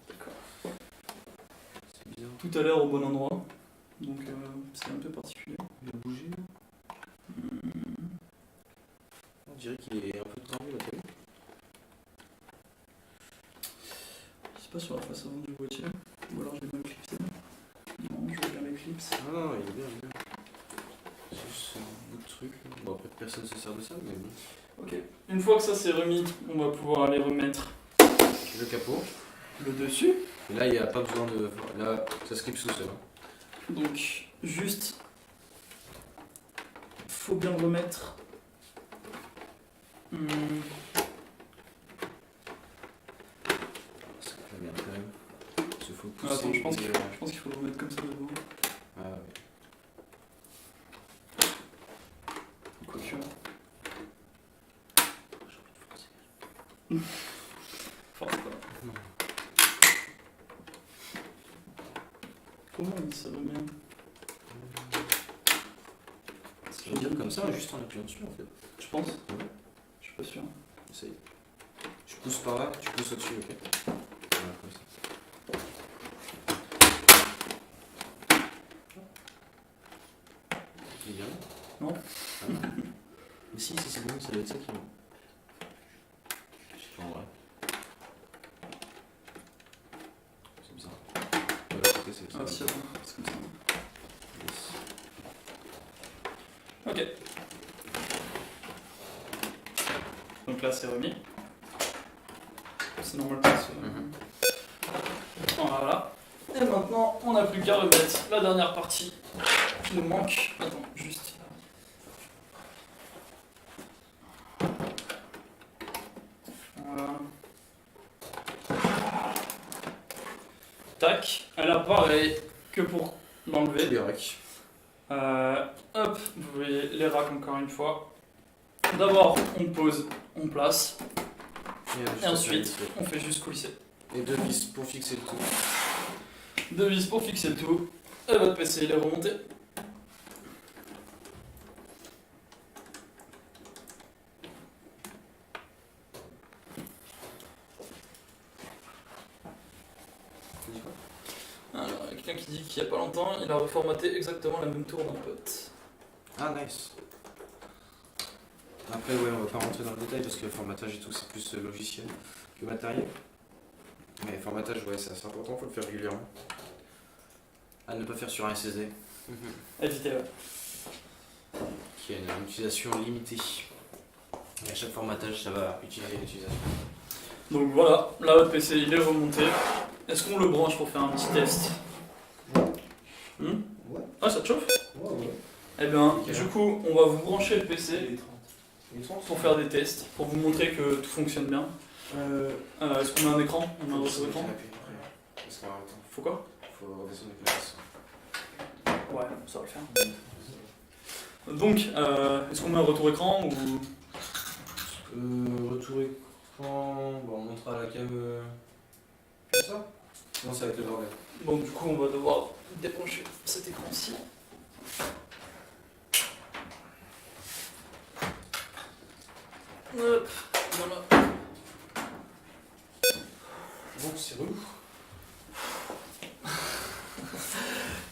D'accord. C'est bizarre. Tout à l'heure au bon endroit. Donc c'est un peu particulier. Il a bougé là. On dirait qu'il est un peu tendu là, t'as vu? C'est pas sur la face avant du boîtier. Ou alors je l'ai mal clipsé. Non, je vais bien les clips. Ah non, il est bien, il est bien. C'est juste un bout de truc. Bon, après personne se sert de ça, mais bon. Ok. Une fois que ça c'est remis, on va pouvoir aller remettre Le capot. le dessus. Et là, il n'y a pas besoin de. Là, ça se clipse tout seul. Hein. Donc juste, faut bien le remettre. Ça va bien quand même. Il faut Ah, pousser. attends, je pense et, qu'il faut le remettre comme ça d'abord. Ah ouais. Quoique. J'ai envie de forcer. Force pas. Non. Comment il se remet? Je veux dire comme ça, juste en appuyant dessus en fait. Je pense. Ouais. Je suis pas sûr. Essaye. Je pousse par là, tu pousses au-dessus, ok? Voilà, comme ça. Il est bien là? Non. Ah non. Mais si, c'est bon, ça doit être ça qui est bon. Je sais pas en vrai. C'est bizarre. De l'autre côté, c'est ça. Ah si, attends, c'est comme ça. Yes. Ok. Donc là c'est remis. C'est normal que c'est... Voilà. Et maintenant on n'a plus qu'à remettre la dernière partie qui nous manque. Attends, juste. Voilà. Tac. Elle a pareil que pour l'enlever. Les racks. Hop, vous voyez les racks encore une fois. D'abord, on pose, on place, et ensuite, on fait juste coulisser. Et deux vis pour fixer le tout. Deux vis pour fixer le tout, et votre PC il est remonté. Tu dis quoi? Alors, il y a quelqu'un qui dit qu'il n'y a pas longtemps, il a reformaté exactement la même tour d'un pote. Ah, nice. Après, ouais, on va pas rentrer dans le détail parce que le formatage et tout, c'est plus logiciel que matériel. Mais le formatage, ouais, c'est assez important, faut le faire régulièrement. À ne pas faire sur un SSD. Évitez, ouais. Qui a une utilisation limitée. Et à chaque formatage, ça va utiliser l'utilisation. Donc voilà, là votre PC il est remonté. Est-ce qu'on le branche pour faire un petit test? Ouais. Ah, ça te chauffe? Ouais. Eh bien, Nickel. du coup, on va vous brancher le PC Les 30. pour faire des tests, pour vous montrer que tout fonctionne bien. Est-ce qu'on a un écran? On a un retour écran? Parce qu'en même temps, Faut quoi? faut redescendre les places. Ouais, ça va le faire. Donc, est-ce qu'on met un retour écran ou... Retour écran, bon, on montrera la cam comme ça. Sinon ça va être le bordel. Bon, du coup, on va devoir débrancher cet écran-ci. Hop, voilà. Bon, c'est relou.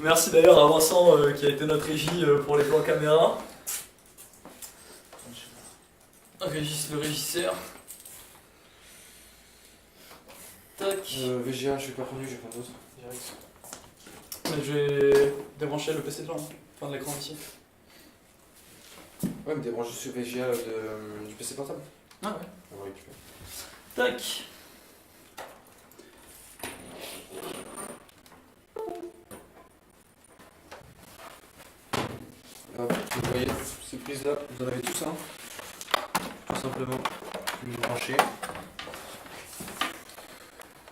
Merci d'ailleurs à Vincent qui a été notre régie pour les plans caméra. Régis le régisseur. Tac. VGA, je suis pas connu, j'ai pas d'autre. Je vais débrancher le PC de là, enfin de l'écran ici. Ouais, mais débranche sur VGA du PC portable. Ah ouais. On va récupérer. Tac. Hop, vous voyez ces prises là, vous en avez tous, hein. Tout simplement, vous les branchez.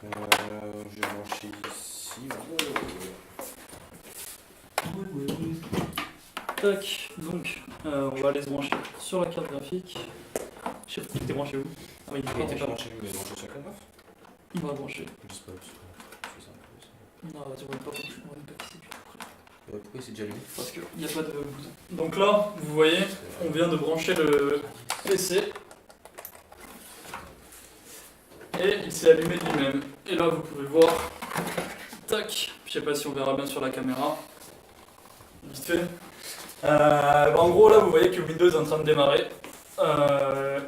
Je vais brancher ici. Tac. Donc, on va aller se brancher sur la carte graphique. Je sais pas, il était branché où? Ah oui, Il était pas branché, mais branché sur la carte. Il va brancher. Je sais pas, je fais ça un peu. Non, tu vois pas qui c'est. Pourquoi c'est déjà allumé? Parce qu'il n'y a pas de bouton. Donc là, vous voyez, on vient de brancher le PC. Et il s'est allumé de lui-même. Et là, vous pouvez voir. Tac. Je sais pas si on verra bien sur la caméra. Vite fait. En gros, là, vous voyez que Windows est en train de démarrer.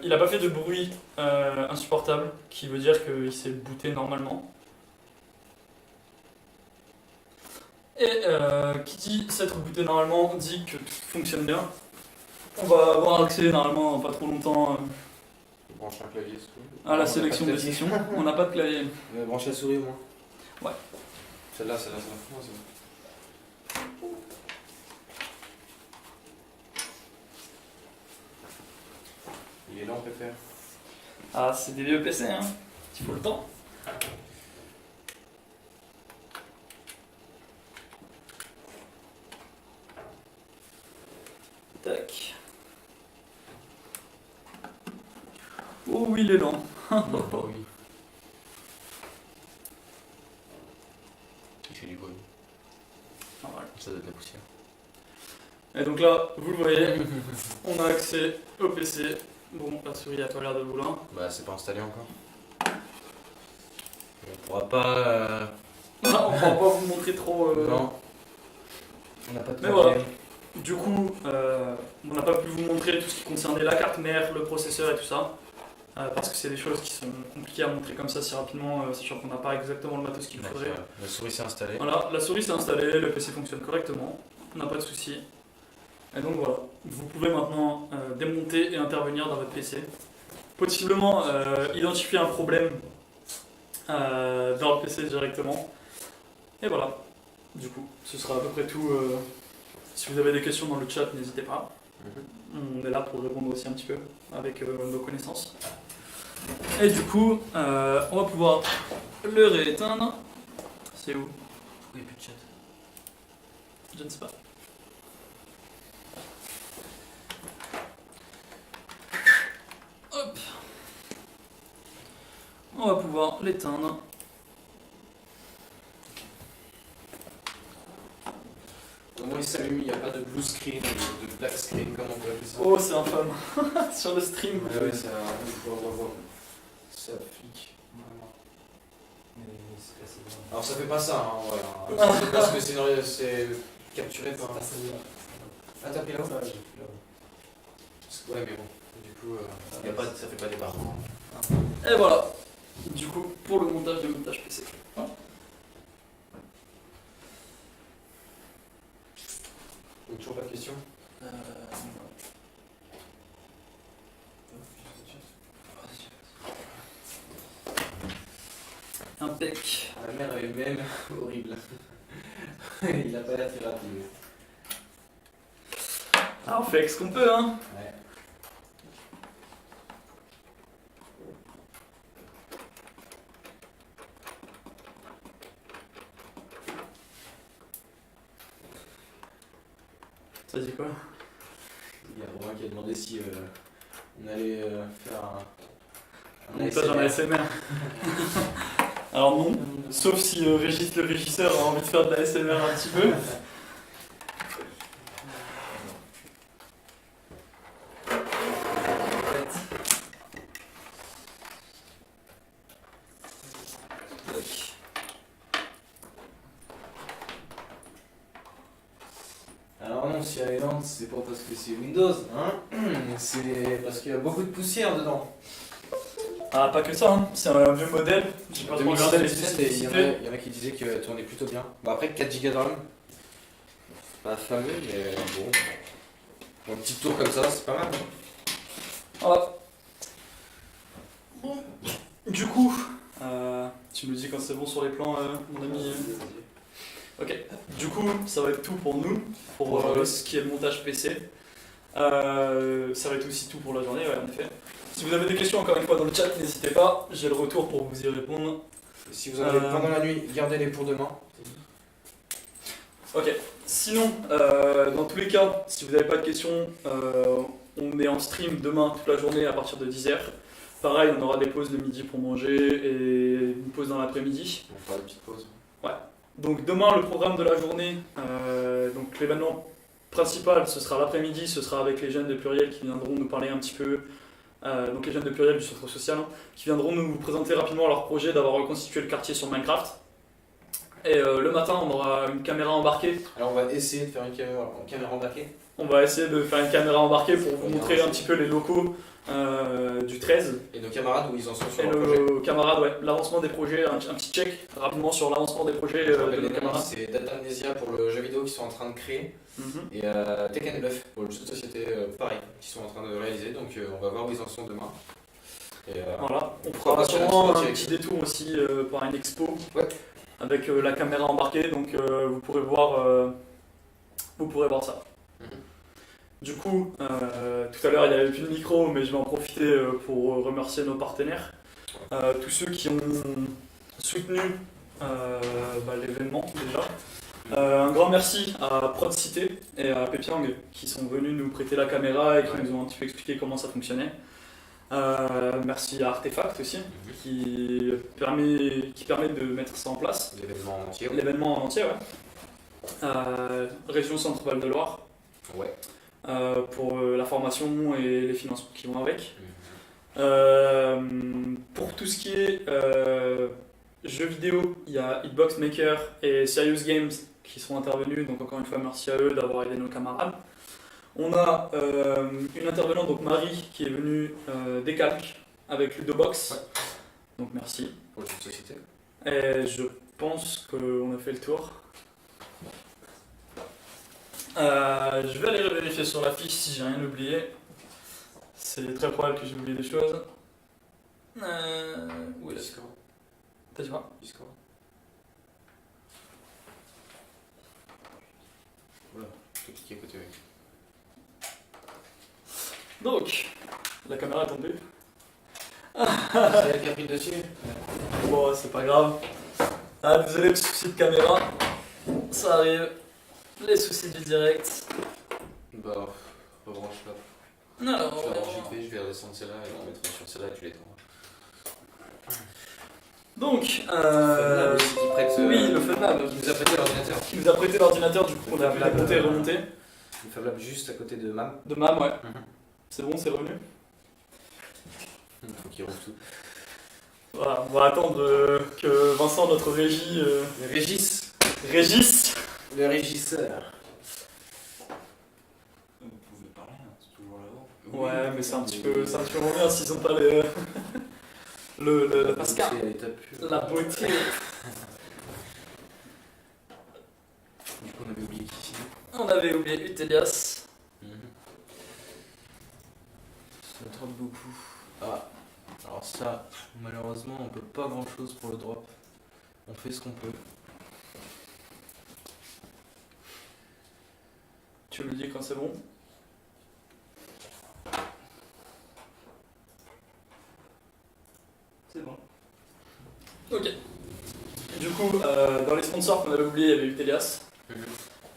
Il n'a pas fait de bruit insupportable, qui veut dire qu'il s'est booté normalement. Et qui dit s'être booté normalement dit que tout fonctionne bien. On va avoir accès normalement pas trop longtemps On branche un clavier. à la sélection des sessions. On n'a pas de clavier. Brancher la souris au moins. Ouais. Celle-là, c'est la fin. Il est lent, pépère. Ah, c'est des vieux PC, hein. Il faut le temps. Tac. Oh oui, il est lent. Oui. Il fait du bruit. Normal. Ça doit être de la poussière. Et donc là, vous le voyez, on a accès au PC. Bon, la souris a pas l'air de vouloir. Bah, c'est pas installé encore. On pourra pas. On pourra pas vous montrer trop. Non. On n'a pas de Mais voilà. Du coup, on n'a pas pu vous montrer tout ce qui concernait la carte mère, le processeur et tout ça. Parce que c'est des choses qui sont compliquées à montrer comme ça si rapidement, sachant qu'on n'a pas exactement le matos qu'il faudrait. La souris s'est installée. Voilà, la souris s'est installée, le PC fonctionne correctement, on n'a pas de soucis. Et donc voilà, vous pouvez maintenant démonter et intervenir dans votre PC. Possiblement identifier un problème dans le PC directement. Et voilà, du coup, ce sera à peu près tout. Si vous avez des questions dans le chat, n'hésitez pas. On est là pour répondre aussi un petit peu avec nos connaissances. Et du coup, on va pouvoir le rééteindre. C'est où? Il n'y a plus de chat. Je ne sais pas. Hop. On va pouvoir l'éteindre. Au moins il s'allume, il n'y a pas de blue screen, de black screen, comme on peut appeler ça. Oh, c'est infâme. Sur le stream. Ouais, c'est un. Ça flic. Alors ça fait pas ça, hein, voilà. C'est parce que c'est capturé par. Ah, t'as pris là? Ouais, mais bon, du coup, ça fait pas des barres. Et voilà. Du coup, pour le montage PC. Donc toujours pas de questions? Impec. La mère elle-même, horrible. Il a pas l'air très rapide. Ah, on fait avec ce qu'on peut, hein. Ouais. Ça dit quoi? Il y a Romain qui a demandé si on allait faire un montage en ASMR. Alors non, sauf si Régis le régisseur a envie de faire de la ASMR un petit peu. c'est pas parce que c'est Windows, hein. C'est parce qu'il y a beaucoup de poussière dedans. Ah, pas que ça, hein. C'est un vieux modèle. J'ai pas trop regardé les 2017, et il y spécificités. en a qui disaient que tournait plutôt bien. Bon, après 4 Go de RAM, pas fameux, mais bon. Un petit tour comme ça, c'est pas mal. Voilà. Bon. Du coup, tu me dis quand c'est bon sur les plans, mon ami. Ok. Du coup, ça va être tout pour nous, pour ce qui est le montage PC. Ça va être aussi tout pour la journée, ouais, en effet. Si vous avez des questions, encore une fois, dans le chat, n'hésitez pas. J'ai le retour pour vous y répondre. Si vous en avez pendant la nuit, gardez-les pour demain. Ok. Sinon, dans tous les cas, si vous n'avez pas de questions, on est en stream demain toute la journée à partir de 10h. Pareil, on aura des pauses le midi pour manger et une pause dans l'après-midi. On fera des petites pauses. Donc demain, le programme de la journée, donc l'événement principal, ce sera l'après-midi, ce sera avec les jeunes de Pluriel qui viendront nous parler un petit peu, donc les jeunes de Pluriel du centre social, hein, qui viendront nous présenter rapidement leur projet d'avoir reconstitué le quartier sur Minecraft. Et le matin, on aura une caméra embarquée. Alors on va essayer de faire une caméra embarquée. On va essayer de faire une caméra embarquée pour vous montrer un petit peu les locaux du 13. Et nos camarades, où ils en sont sur Et leur projet. nos camarades, ouais, l'avancement des projets, un petit check rapidement sur l'avancement des projets Je de rappelle nos les camarades. noms, c'est Datamnesia pour le jeu vidéo qu'ils sont en train de créer. Mhm. Et Tekken Bluff pour le jeu de société, pareil, qu'ils sont en train de réaliser. Donc on va voir où ils en sont demain. Et, Voilà, on pourquoi fera pas faire sûrement un un petit petit détour aussi pour une expo Ouais. avec la caméra embarquée, donc vous pourrez voir ça. Mhm. Du coup, tout à l'heure il n'y avait plus de micro, mais je vais en profiter pour remercier nos partenaires, tous ceux qui ont soutenu l'événement déjà. Un grand merci à Prodcité et à Pepiang qui sont venus nous prêter la caméra et qui nous ont un petit peu expliqué comment ça fonctionnait. Merci à Artefact aussi qui permet de mettre ça en place. L'événement en entier. L'événement en entier, ouais. Région Centre-Val de Loire. Ouais. Pour la formation et les financements qui vont avec. Pour tout ce qui est jeux vidéo, il y a Hitbox Maker et Serious Games qui sont intervenus, donc encore une fois merci à eux d'avoir aidé nos camarades. On a une intervenante, donc Marie, qui est venue Décalque avec Ludobox, Ouais. donc merci. Pour le jeu de société. Et je pense qu'on a fait le tour. Je vais aller vérifier sur la fiche si j'ai rien oublié. C'est très probable que j'ai oublié des choses. Où est-ce que... T'as dit quoi? Discord. Voilà, je peux cliquer à côté avec. Donc, la caméra est tombée. C'est elle qui a pris le dessus. Bon, c'est pas grave. Ah, désolé, petit souci de caméra. Ça arrive. Les soucis du direct. Bah, rebranche là. Non, Je vais brancher vite fait, je vais redescendre celle-là et on mettra sur celle-là et tu l'éteins. Donc, Fab aussi qui prête, oui, le FabLab. qui nous a prêté l'ordinateur. Qui nous a prêté l'ordinateur, du coup, on a pu la monter et remonter. Le Fab Lab juste à côté de MAM. De MAM, ouais. Mhm. C'est bon, c'est revenu. Il faut qu'il rouvre tout. Voilà, on va attendre que Vincent, notre régie, Le Régis. régisse. Le régisseur. Vous pouvez parler, hein, c'est toujours là-haut. Ouais, mais c'est un petit peu moins bien s'ils ont pas le Pascal. La beauté. Du coup, on avait oublié qui ici. On avait oublié Utelias. Ça drop beaucoup. Ah, alors ça, malheureusement, on peut pas grand chose pour le drop. On fait ce qu'on peut. Tu me dis quand c'est bon. C'est bon. Ok. Du coup, dans les sponsors qu'on avait oublié, il y avait Utelias.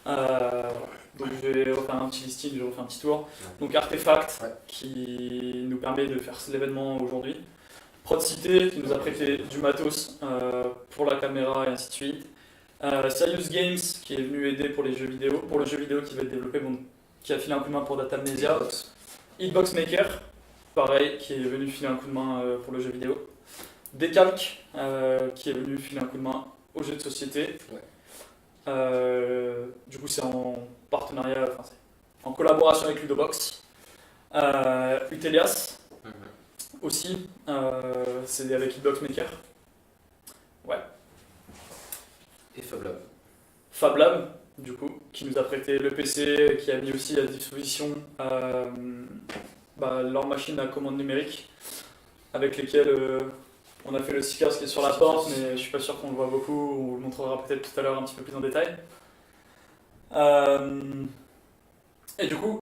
Donc je vais refaire un petit listing, je vais refaire un petit tour. Donc Artefact, Ouais. qui nous permet de faire l'événement aujourd'hui. Prodcité, qui nous a prêté du matos pour la caméra et ainsi de suite. Serious Games, qui est venu aider pour les jeux vidéo, pour le jeu vidéo qui va être développé, bon, qui a filé un coup de main pour Datamnesia. Hitbox Maker, pareil, qui est venu filer un coup de main pour le jeu vidéo. Décalque, qui est venu filer un coup de main au jeu de société. Ouais. Du coup, c'est en partenariat, enfin, en collaboration avec Ludobox. Utelias Mhm. aussi, c'est avec Hitbox Maker. Ouais. Et Fab Lab. Fab Lab, du coup, qui nous a prêté le PC, qui a mis aussi à disposition leur machine à commande numérique, avec lesquelles on a fait le sticker qui est sur la porte, mais je suis pas sûr qu'on le voit beaucoup, on vous le montrera peut-être tout à l'heure un petit peu plus en détail. Et du coup,